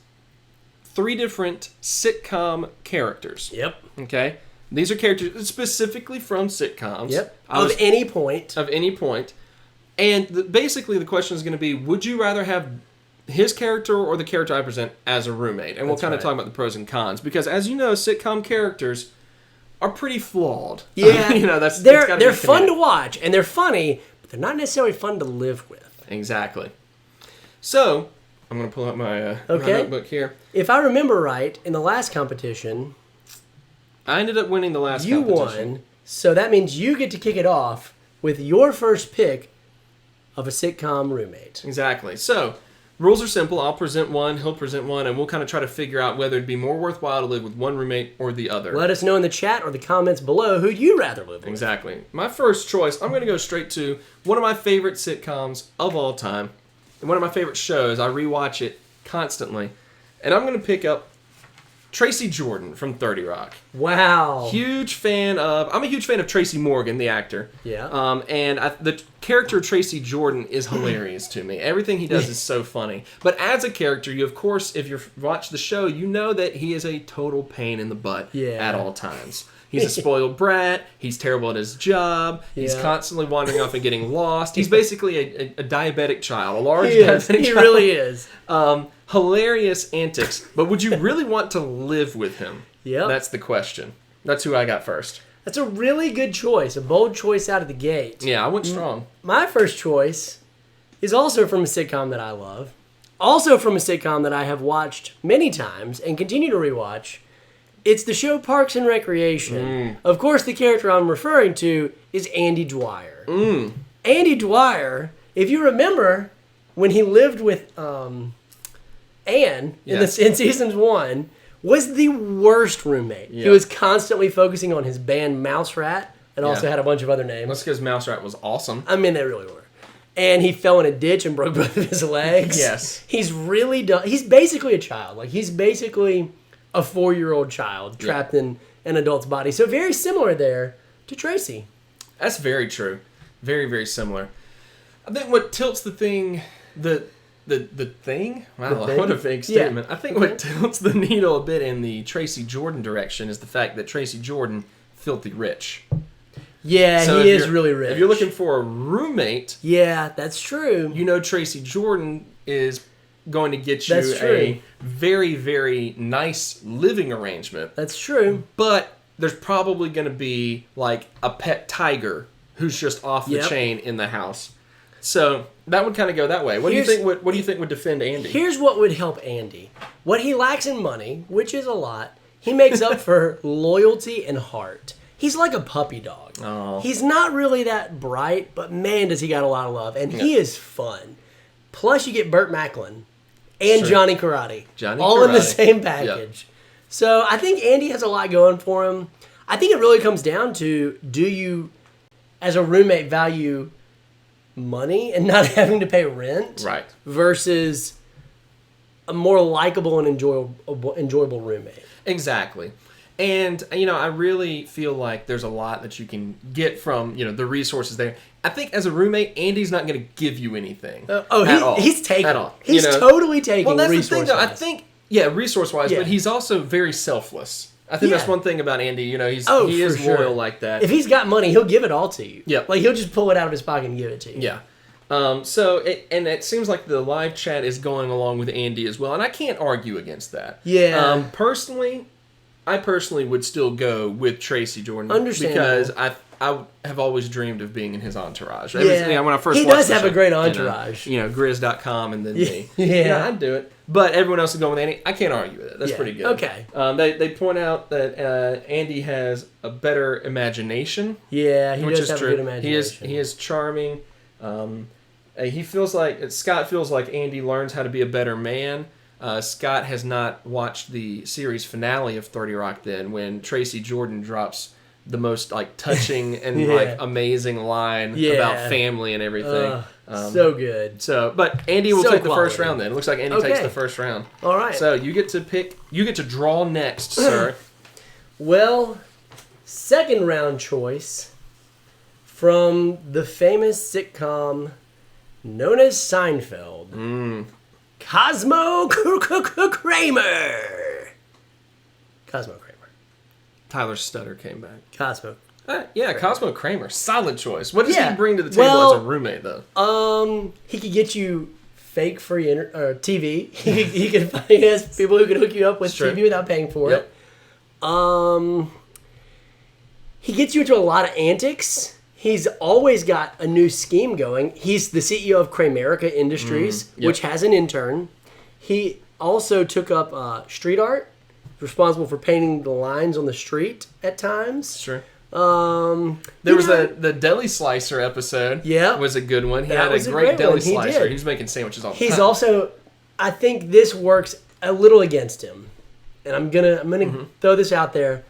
3 different sitcom characters. Yep. Okay? These are characters specifically from sitcoms. Yep. I was- Of any point. of any point. And basically the question is going to be, would you rather have his character or the character I present as a roommate? And we'll That's kind of right. talk about the pros and cons. Because as you know, sitcom characters are pretty flawed. Yeah. you know, that's they're it's gotta be fun to comedic. watch and they're funny, but they're not necessarily fun to live with. Exactly. So, I'm going to pull out my, my Okay. notebook here. If I remember right, in the last competition, I ended up winning the last you competition. won. So that means you get to kick it off with your first pick of a sitcom roommate. Exactly. So, Rules are simple. I'll present one, he'll present one, and we'll kind of try to figure out whether it'd be more worthwhile to live with one roommate or the other. Let us know in the chat or the comments below who'd you rather live with. Exactly. My first choice, I'm going to go straight to one of my favorite sitcoms of all time. And one of my favorite shows. I rewatch it constantly. And I'm going to pick up Tracy Jordan from 30 Rock. Wow. I'm a huge fan of Tracy Morgan, the actor. Yeah. And the character of Tracy Jordan is hilarious to me. Everything he does is so funny. But as a character, you of course, if you've watched the show, you know that he is a total pain in the butt at all times. He's a spoiled brat. He's terrible at his job. He's constantly wandering off and getting lost. He's basically a diabetic child, a large diabetic child. He really is. Hilarious antics. But would you really want to live with him? Yeah. That's the question. That's who I got first. That's a really good choice. A bold choice out of the gate. Yeah, I went strong. My first choice is also from a sitcom that I love. Also from a sitcom that I have watched many times and continue to rewatch. It's the show Parks and Recreation. Of course, the character I'm referring to is Andy Dwyer. Andy Dwyer, if you remember, when he lived with Anne in seasons 1, was the worst roommate. He was constantly focusing on his band Mouse Rat and also had a bunch of other names. That's because Mouse Rat was awesome. I mean, they really were. And he fell in a ditch and broke both of his legs. Yes. He's really dumb. He's basically a child. Like, he's basically a 4-year-old child trapped in an adult's body. So very similar there to Tracy. That's very true. Very, very similar. I think what tilts the thing... The thing? Wow, what a vague statement. I think what tilts the needle a bit in the Tracy Jordan direction is the fact that Tracy Jordan, filthy rich. Yeah, So he is really rich. If you're looking for a roommate... Yeah, that's true. You know Tracy Jordan is going to get you a very, very nice living arrangement. That's true. But there's probably going to be like a pet tiger who's just off the chain in the house. So that would kind of go that way. What do you think would defend Andy? Here's what would help Andy. What he lacks in money, which is a lot, he makes up for loyalty and heart. He's like a puppy dog. Oh. He's not really that bright, but man, does he got a lot of love. And he is fun. Plus, you get Burt Macklin and Johnny Karate. All in the same package. Yep. So I think Andy has a lot going for him. I think it really comes down to, do you, as a roommate, value money and not having to pay rent, versus a more likable and enjoyable roommate? Exactly. And I really feel like there's a lot that you can get from the resources there. I think as a roommate, Andy's not going to give you anything. He's taking at all. He's totally taking. Well, that's the thing, though. I think resource wise, but he's also very selfless. I think that's one thing about Andy. He is loyal like that. If he's got money, he'll give it all to you. Yeah, like he'll just pull it out of his pocket and give it to you. Yeah. So it seems like the live chat is going along with Andy as well, and I can't argue against that. Yeah. I personally would still go with Tracy Jordan. Understandable. Because I have always dreamed of being in his entourage. Yeah. When I first he watched does the have show, a great entourage. Grizz.com and then me. Yeah. I'd do it. But everyone else is going with Andy. I can't argue with it. That's pretty good. Okay. They point out that Andy has a better imagination. Yeah, he which does is have true. a good imagination. He is charming. He feels like Scott feels like Andy learns how to be a better man. Scott has not watched the series finale of 30 Rock then, when Tracy Jordan drops the most touching and amazing line about family and everything. So good. But Andy will take the first round then. It looks like Andy takes the first round. All right. So you get to draw next, sir. Well, second round choice from the famous sitcom known as Seinfeld. Cosmo Kramer. Cosmo Kramer. Tyler Stutter came back. Cosmo. Cosmo Kramer. Solid choice. What does he bring to the table as a roommate, though? He could get you fake free TV. He has people who can hook you up with TV without paying for it. He gets you into a lot of antics. He's always got a new scheme going. He's the CEO of Kramerica Industries, which has an intern. He also took up street art, responsible for painting the lines on the street at times. Sure. There was the deli slicer episode. Yeah, was a good one. He had a great deli slicer. He was making sandwiches all the time. He's also I think this works a little against him, and I'm gonna throw this out there,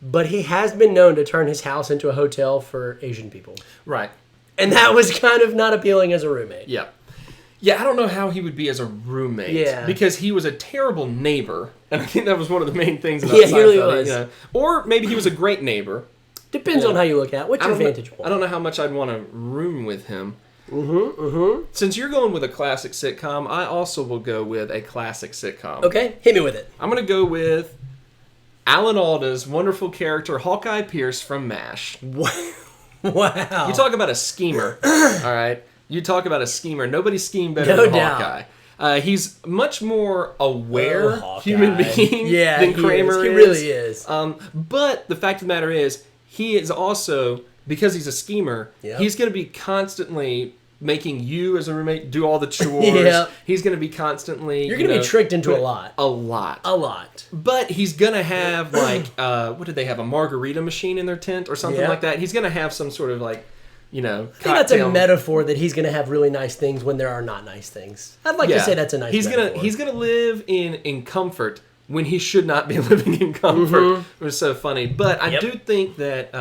but he has been known to turn his house into a hotel for Asian people, Right. and that was kind of not appealing as a roommate. Yeah. Yeah, I don't know how he would be as a roommate. Yeah. Because he was a terrible neighbor, and I think that was one of the main things about Yeah, he really Seinfeld, was. you know. Or maybe he was a great neighbor. Depends on how you look at it. What's I your don't know- vantage point? I don't know how much I'd want to room with him. Since you're going with a classic sitcom, I also will go with a classic sitcom. Okay, hit me with it. I'm going to go with Alan Alda's wonderful character, Hawkeye Pierce from MASH. Wow. You talk about a schemer, all right? You talk about a schemer. Nobody schemed better No than doubt. Hawkeye. He's much more aware Hawkeye. human being than Kramer He is. really is. But the fact of the matter is, he is also, because he's a schemer, Yep. he's going to be constantly making you as a roommate do all the chores. Yep. He's going to be constantly... You're going to be tricked into a lot. A lot. A lot. But he's going to have, like, what did they have, a margarita machine in their tent or something Yeah. like that? He's going to have some sort of, like, you know, I think that's a cocktail. metaphor that he's going to have really nice things when there are not nice things. I'd like to say that's a nice metaphor. He's gonna live in comfort when he should not be living in comfort. It was so funny. But I do think that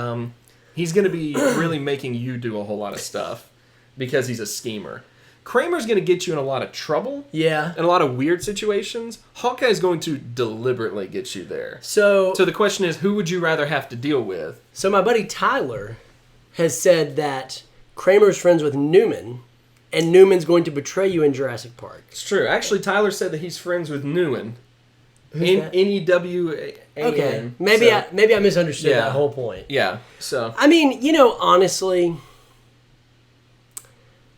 he's going to be really making you do a whole lot of stuff because he's a schemer. Kramer's going to get you in a lot of trouble. Yeah. In a lot of weird situations. Hawkeye's going to deliberately get you there. So the question is, who would you rather have to deal with? So my buddy Tyler has said that Kramer's friends with Newman, and Newman's going to betray you in Jurassic Park. It's true. Actually, Tyler said that he's friends with Newan. that? N-E-W-A-N. Okay. Maybe I misunderstood that whole point. Yeah. So I mean, honestly,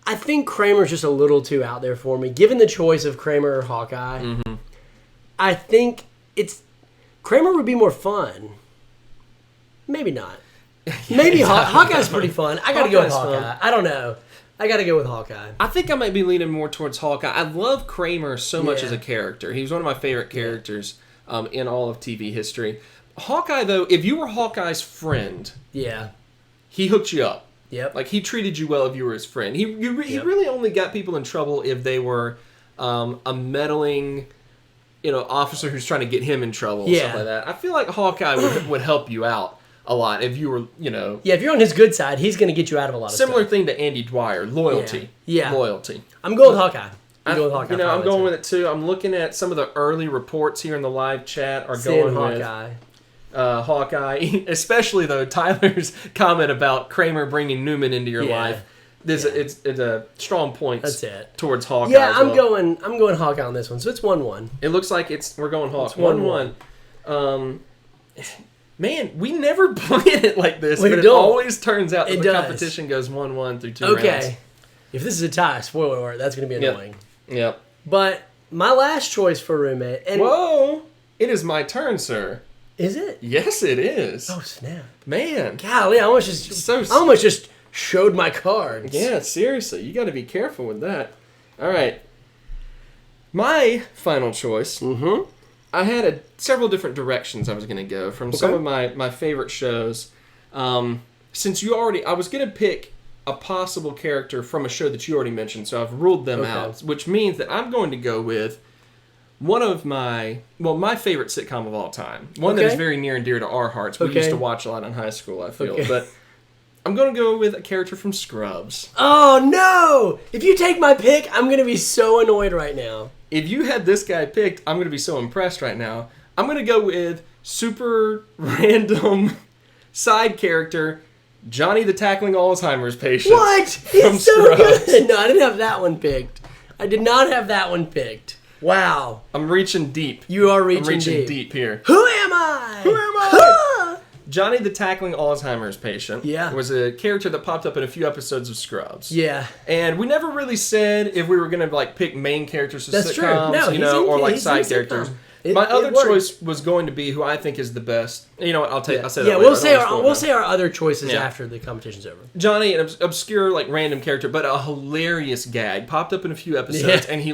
I think Kramer's just a little too out there for me. Given the choice of Kramer or Hawkeye, I think Kramer would be more fun. Maybe not. Maybe Hawkeye's pretty fun. I gotta go with Hawkeye's Hawkeye. fun. I don't know. I gotta go with Hawkeye. I think I might be leaning more towards Hawkeye. I love Kramer so much Yeah. as a character. He was one of my favorite characters in all of TV history. Hawkeye, though, if you were Hawkeye's friend, Yeah. he hooked you up. Yep. Like, he treated you well if you were his friend. He really only got people in trouble if they were a meddling, officer who's trying to get him in trouble. Yeah. Stuff like that. I feel like Hawkeye would help you out a lot if you were, Yeah, if you're on his good side, he's going to get you out of a lot of similar stuff. thing to Andy Dwyer, loyalty. Yeah. Loyalty. I'm going with Hawkeye. I'm going with Hawkeye. I'm going with it too. I'm looking at some of the early reports here in the live chat are Saying going Hawkeye. with Hawkeye, especially though Tyler's comment about Kramer bringing Newman into your Yeah. life. It's a strong point. That's it. Towards Hawkeye. Yeah, as I'm well. going Hawkeye on this one. So it's 1-1. It looks like we're going Hawk. It's 1-1. 1-1. Man, we never plan it like this, We but it don't. always turns out that It the does. competition goes 1-1 through 2 Okay. rounds. If this is a tie, spoiler alert, that's going to be annoying. Yep. But my last choice for roommate, and Whoa! It is my turn, sir. is it? Yes, it is. Oh snap! Man. Golly, I almost just showed my cards. Yeah, seriously. You got to be careful with that. All right. My final choice. Mm-hmm. I had several different directions I was going to go from some of my favorite shows. Since I was going to pick a possible character from a show that you already mentioned, so I've ruled them out, which means that I'm going to go with one of my favorite sitcom of all time. One that is very near and dear to our hearts. We used to watch a lot in high school, I feel. But I'm going to go with a character from Scrubs. Oh no! If you take my pick, I'm going to be so annoyed right now. If you had this guy picked, I'm going to be so impressed right now. I'm going to go with super random side character, Johnny the Tackling Alzheimer's Patient. What? He's so good. No, I didn't have that one picked. I did not have that one picked. Wow. I'm reaching deep. You are reaching, I'm reaching deep here. Who am I? Who am I? Johnny the Tackling Alzheimer's Patient was a character that popped up in a few episodes of Scrubs. Yeah. And we never really said if we were going to pick main characters of That's sitcoms, true. No, or side characters. My other choice was going to be who I think is the best. You know what? I'll say that later. We'll say our other choices after the competition's over. Johnny, an obscure random character, but a hilarious gag, popped up in a few episodes, and he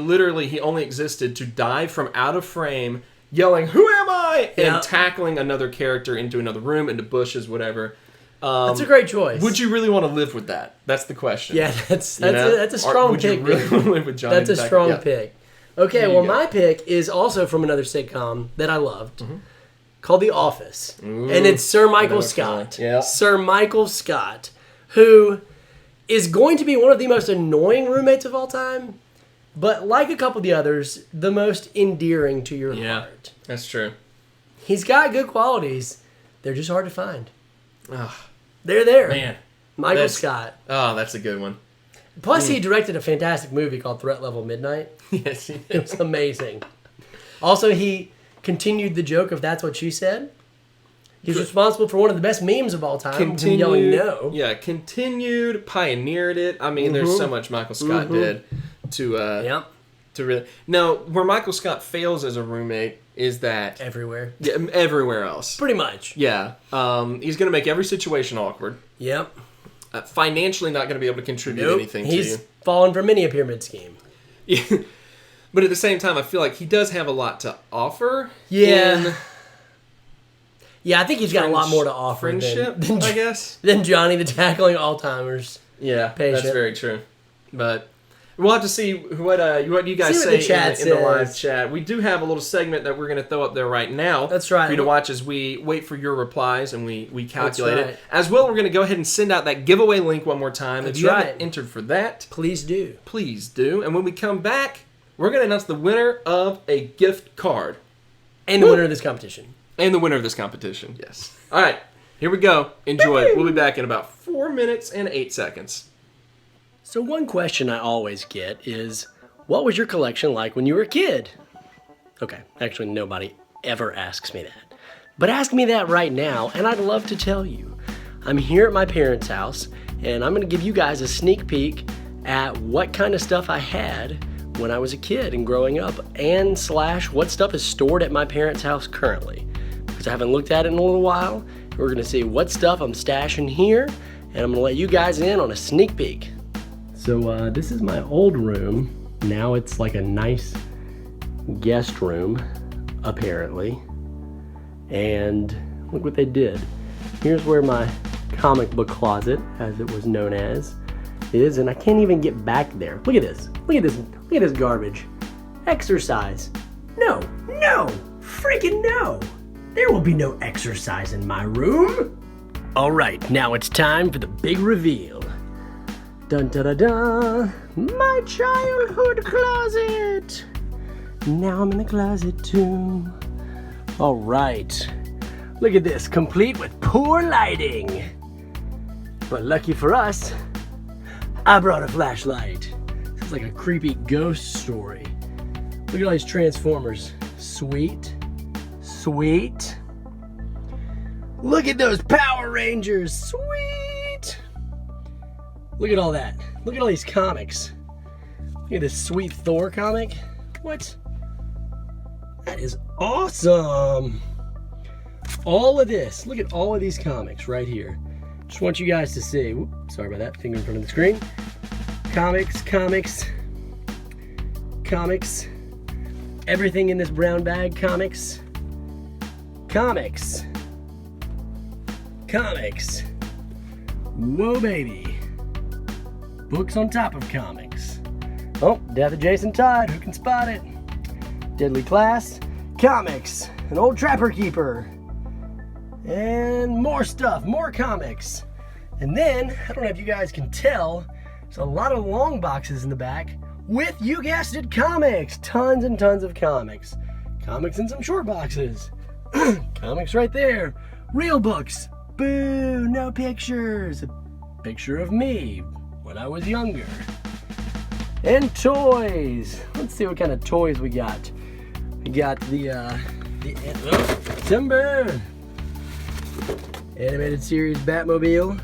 only existed to dive from out of frame, yelling "Who am I?" and tackling another character into another room, into bushes, whatever. That's a great choice. Would you really want to live with that? That's the question. Yeah, that's a strong pick. Would you really want to live with Johnny? That's a strong pick. Okay, you well, got? my pick is also from another sitcom that I loved called The Office. And it's Sir Michael Scott. Yeah. Sir Michael Scott, who is going to be one of the most annoying roommates of all time, but like a couple of the others, the most endearing to your heart. That's true. He's got good qualities. They're just hard to find. Oh, They're there. man. Michael Scott. Oh, that's a good one. Plus, he directed a fantastic movie called Threat Level Midnight. Yes, he It did. was amazing. Also, he continued the joke of That's What She Said. He's responsible for one of the best memes of all time. Him yelling no. Yeah, continued, pioneered it. I mean, there's so much Michael Scott did to really. Now, where Michael Scott fails as a roommate is that Everywhere. yeah, everywhere else. Pretty much. Yeah, he's going to make every situation awkward. Yep. Financially, not going to be able to contribute anything to He's you. fallen for many a pyramid scheme. Yeah. But at the same time, I feel like he does have a lot to offer. Yeah. Yeah, I think he's got a lot more to offer friendship, than I guess. than Johnny the tackling Alzheimer's. Yeah, patient. that's very true. But we'll have to see what you guys See what say the chat in the live says. chat. We do have a little segment that we're going to throw up there right now. That's right. For you to watch as we wait for your replies and we calculate That's right. it. As well, we're going to go ahead and send out that giveaway link one more time. That's if you right. haven't entered for that, Please do. please do. And when we come back, we're going to announce the winner of a gift card. And the winner of this competition. And the winner of this competition, yes. All right, here we go. Enjoy. We'll be back in about 4 minutes and 8 seconds. So one question I always get is, what was your collection like when you were a kid? Okay, actually nobody ever asks me that. But ask me that right now, and I'd love to tell you. I'm here at my parents' house, and I'm going to give you guys a sneak peek at what kind of stuff I had when I was a kid and growing up, and / what stuff is stored at my parents' house currently. Because I haven't looked at it in a little while. We're going to see what stuff I'm stashing here, and I'm going to let you guys in on a sneak peek. So this is my old room. Now it's like a nice guest room, apparently. And look what they did. Here's where my comic book closet, as it was known as, is, and I can't even get back there. Look at this. Look at this. Look at this garbage. Exercise. No. Freaking no. There will be no exercise in my room. All right, now it's time for the big reveal. Dun da da da. My childhood closet. Now I'm in the closet too. All right. Look at this, complete with poor lighting. But lucky for us, I brought a flashlight. This is like a creepy ghost story. Look at all these Transformers. Sweet. Look at those Power Rangers. Sweet. Look at all that. Look at all these comics. Look at this sweet Thor comic. What? That is awesome. All of this. Look at all of these comics right here. Just want you guys to see. Whoop, sorry about that. Finger in front of the screen. Comics. Everything in this brown bag. Comics. Whoa, baby. Books on top of comics. Oh, Death of Jason Todd. Who can spot it? Deadly Class. Comics. An old Trapper Keeper. And more stuff. More comics. And then, I don't know if you guys can tell, there's a lot of long boxes in the back with, you guessed it, comics. Tons and tons of comics. Comics in some short boxes. Comics right there. Real books. Boo, no pictures. A picture of me when I was younger. And toys. Let's see what kind of toys we got. We got Timber. Animated series Batmobile.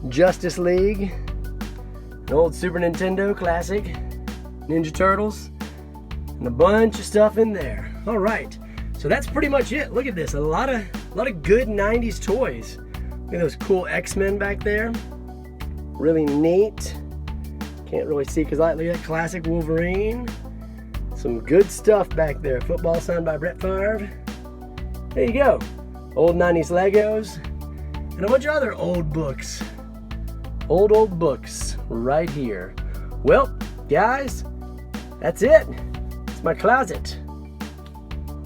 Justice League. An old Super Nintendo classic. Ninja Turtles. And a bunch of stuff in there. All right. So that's pretty much it. Look at this. A lot of good 90s toys. Look at those cool X-Men back there. Really neat. Can't really see because look at that classic Wolverine. Some good stuff back there. Football signed by Brett Favre. There you go. Old 90s Legos. And a bunch of other old books. Old books right here. Well, guys, That's it. It's my closet.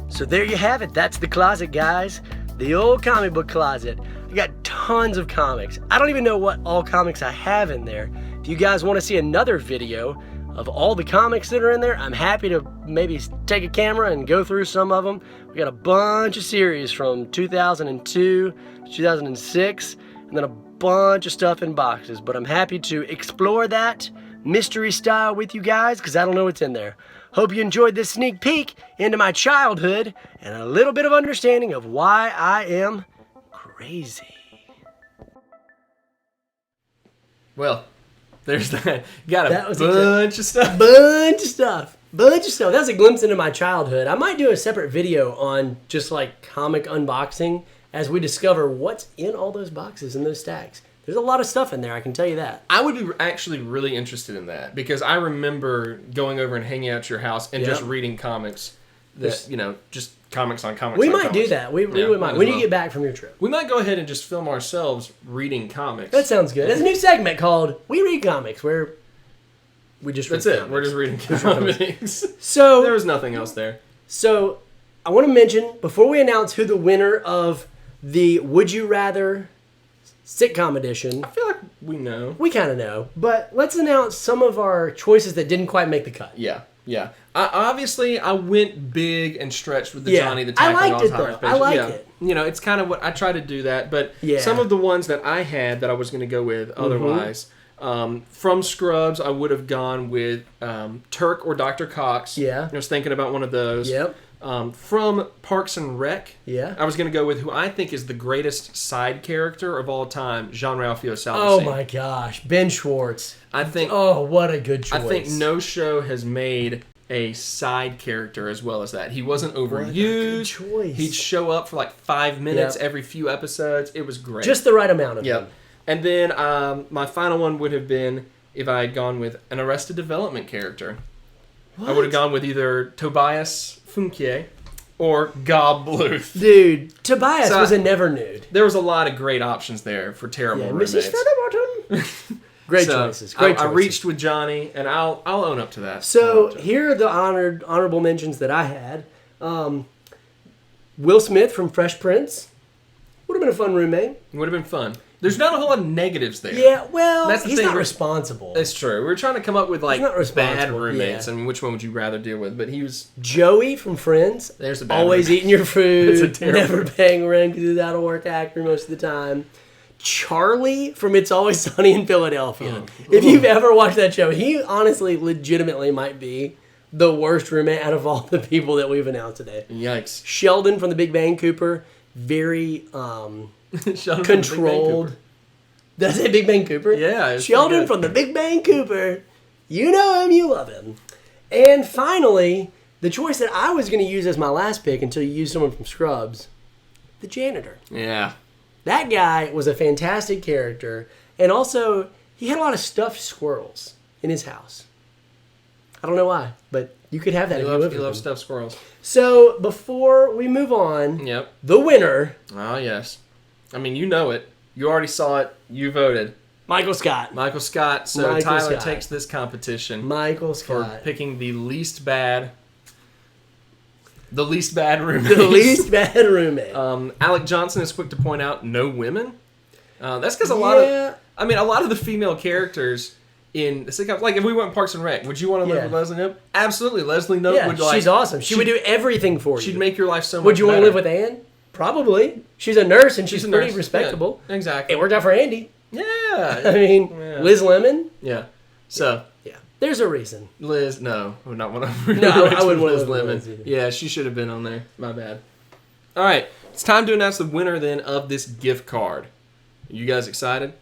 So there you have it. That's the closet, guys. The old comic book closet. I got tons of comics. I don't even know what all comics I have in there. If you guys want to see another video of all the comics that are in there, I'm happy to maybe take a camera and go through some of them. We got a bunch of series from 2002 to 2006, and then a bunch of stuff in boxes. But I'm happy to explore that mystery style with you guys, because I don't know what's in there. Hope you enjoyed this sneak peek into my childhood and a little bit of understanding of why I am crazy. Well, there's that. Got That a was bunch of stuff. Bunch of stuff. That was a glimpse into my childhood. I might do a separate video on just like comic unboxing as we discover what's in all those boxes and those stacks. There's a lot of stuff in there, I can tell you that. I would be actually really interested in that because I remember going over and hanging out at your house and just reading comics. That, you know, just comics on comics. We might do that. We might. When you get back from your trip. We might go ahead and just film ourselves reading comics. That sounds good. There's a new segment called We Read Comics where we just read That's it. comics. We're just reading comics. So there was nothing else there. So I want to mention, before we announce who the winner of the Would You Rather sitcom edition, I feel like we know. we kind of know, but let's announce some of our choices that didn't quite make the cut. Yeah. Obviously, I went big and stretched with the Johnny the I Tackling liked it, Alzheimer's though. I liked it. You know, it's kind of what I try to do that, but Yeah. some of the ones that I had that I was going to go with otherwise, from Scrubs, I would have gone with Turk or Dr. Cox. Yeah. I was thinking about one of those. Yep. From Parks and Rec, Yeah. I was going to go with who I think is the greatest side character of all time, Jean-Ralphio Salvacy. Oh my gosh, Ben Schwartz. I think. Oh, what a good choice. I think no show has made a side character as well as that. He wasn't overused. What a good choice. He'd show up for like 5 minutes Yep. every few episodes. It was great. Just the right amount of him. Yep. And then my final one would have been if I had gone with an Arrested Development character. What? I would have gone with either Tobias Funke or Gob Bluth. Dude, Tobias So was a never nude. There was a lot of great options there for terrible roommates. Mrs. Featherbottom. Great choices. Great choices. I reached with Johnny, and I'll own up to that. So here are the honorable mentions that I had. Will Smith from Fresh Prince would have been a fun roommate. It would have been fun. There's not a whole lot of negatives there. Yeah, well, That's the he's thing. not responsible. That's true. We're trying to come up with like not bad responsible, roommates. yeah. I mean, which one would you rather deal with? But he was Joey from Friends. There's a bad always roommate. eating your food. It's a terrible never paying rent because he's out of work actor most of the time. Charlie from It's Always Sunny in Philadelphia. If you've ever watched that show, he honestly, legitimately might be the worst roommate out of all the people that we've announced today. Yikes. Sheldon from The Big Bang Cooper, very Sheldon controlled. Did I say Big Bang Cooper? Yeah, it's Sheldon pretty good. from The Big Bang Cooper. You know him, you love him. And finally, the choice that I was going to use as my last pick until you used someone from Scrubs, the janitor. Yeah. That guy was a fantastic character, and also he had a lot of stuffed squirrels in his house. I don't know why, but you could have that if you lived He with loves him. stuffed squirrels. So before we move on, Yep. the winner, Oh, yes. I mean, you know it. You already saw it. You voted. Michael Scott. Michael Scott. So Michael Tyler Scott. takes this competition Michael for Scott. picking the least bad roommate. The least bad roommate. Alec Johnson is quick to point out no women. That's because a lot of the female characters in the sitcoms, like if we went Parks and Rec, would you want to live with Leslie Knope? Absolutely. Leslie Knope Yeah, would like. she's awesome. She would do everything for you. She'd make your life so much Would you want to better. live with Anne? Probably. She's a nurse and she's a pretty nurse. respectable. Yeah, exactly. It worked out for Andy. Yeah. I mean, Yeah. Liz Lemon. Yeah. So, Yeah. There's a reason. Liz, no, not one of No, I wouldn't want to Liz live with Lemon. Liz either. Yeah, she should have been on there. My bad. All right, it's time to announce the winner then of this gift card. You guys excited?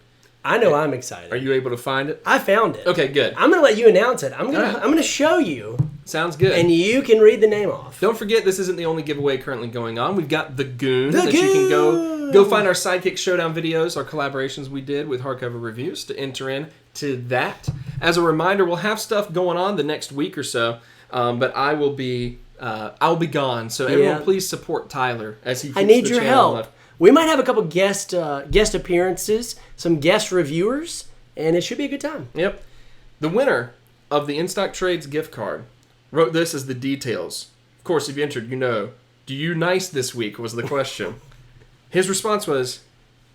I know I'm excited. Are you able to find it? I found it. Okay, good. I'm gonna let you announce it. I'm right. gonna show you, Sounds good. and you can read the name off. Don't forget, this isn't the only giveaway currently going on. We've got The Goon The that you can Goon! go find our Sidekick Showdown videos, our collaborations we did with hardcover reviews to enter in to that. As a reminder, we'll have stuff going on the next week or so, but I'll be gone. So everyone, please support Tyler as he keeps I need the your channel help. alive. We might have a couple guest appearances, some guest reviewers, and it should be a good time. Yep. The winner of the In Stock Trades gift card wrote this as the details. Of course, if you entered, you know. Do you nice this week was the question. His response was,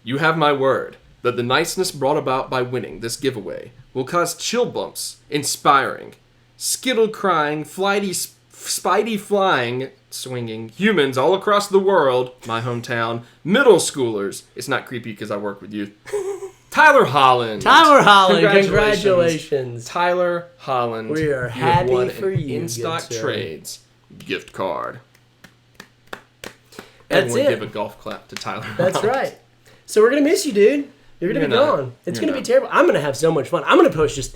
you have my word that the niceness brought about by winning this giveaway will cause chill bumps, inspiring, skittle crying, spidey flying, swinging humans all across the world, my hometown, middle schoolers. It's not creepy because I work with youth. Tyler Holland. Congratulations. Tyler Holland. We are You have happy won for an you. In-stock trades gift card. That's Everyone it. give a golf clap to Tyler That's Holland. right. So we're going to miss you, dude. You're going to be You're gone. It's You're going to be not. terrible. I'm going to have so much fun. I'm going to post just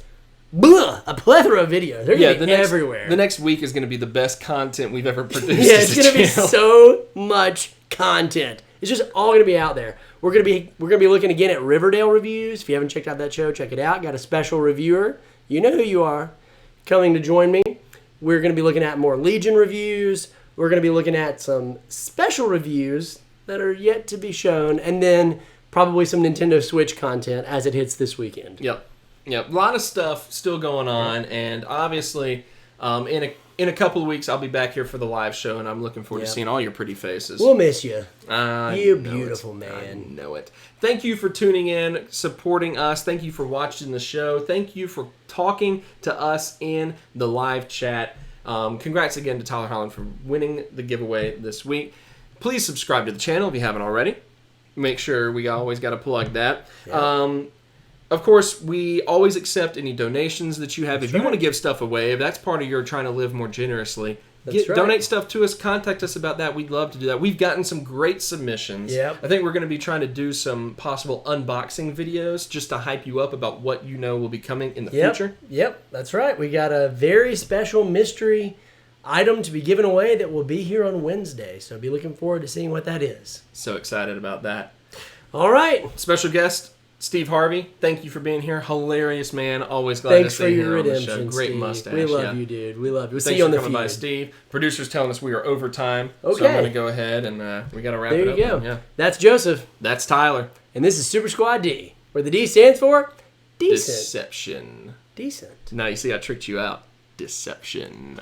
a plethora of videos. They're going to be everywhere. The next week is going to be the best content we've ever produced. Yeah, it's going to be so much content. It's just all going to be out there. We're going to be looking again at Riverdale reviews. If you haven't checked out that show, check it out. Got a special reviewer. You know who you are. Coming to join me. We're going to be looking at more Legion reviews. We're going to be looking at some special reviews that are yet to be shown, and then probably some Nintendo Switch content as it hits this weekend. Yep. A lot of stuff still going on, and obviously, in a couple of weeks, I'll be back here for the live show, and I'm looking forward to seeing all your pretty faces. We'll miss you. You beautiful man. I know it. Thank you for tuning in, supporting us. Thank you for watching the show. Thank you for talking to us in the live chat. Congrats again to Tyler Holland for winning the giveaway this week. Please subscribe to the channel if you haven't already. Make sure we always got to plug that. Yeah. Of course, we always accept any donations that you have. That's if you right. want to give stuff away, if that's part of your trying to live more generously, That's right. donate stuff to us. Contact us about that. We'd love to do that. We've gotten some great submissions. Yep. I think we're going to be trying to do some possible unboxing videos just to hype you up about what you know will be coming in the future. Yep, that's right. We got a very special mystery item to be given away that will be here on Wednesday. So be looking forward to seeing what that is. So excited about that. All right. Special guest, Steve Harvey. Thank you for being here. Hilarious man. Always glad to see you on the show. Great Steve. mustache. We love you, dude. We love you. We'll see Thanks you on for the coming by, feed. Steve. Producer's telling us we are over time. Okay. So I'm going to go ahead and we got to wrap There it you up. go. Yeah. That's Joseph. That's Tyler. And this is Super Squad D, where the D stands for decent. Deception. Decent. Now you see I tricked you out. Deception.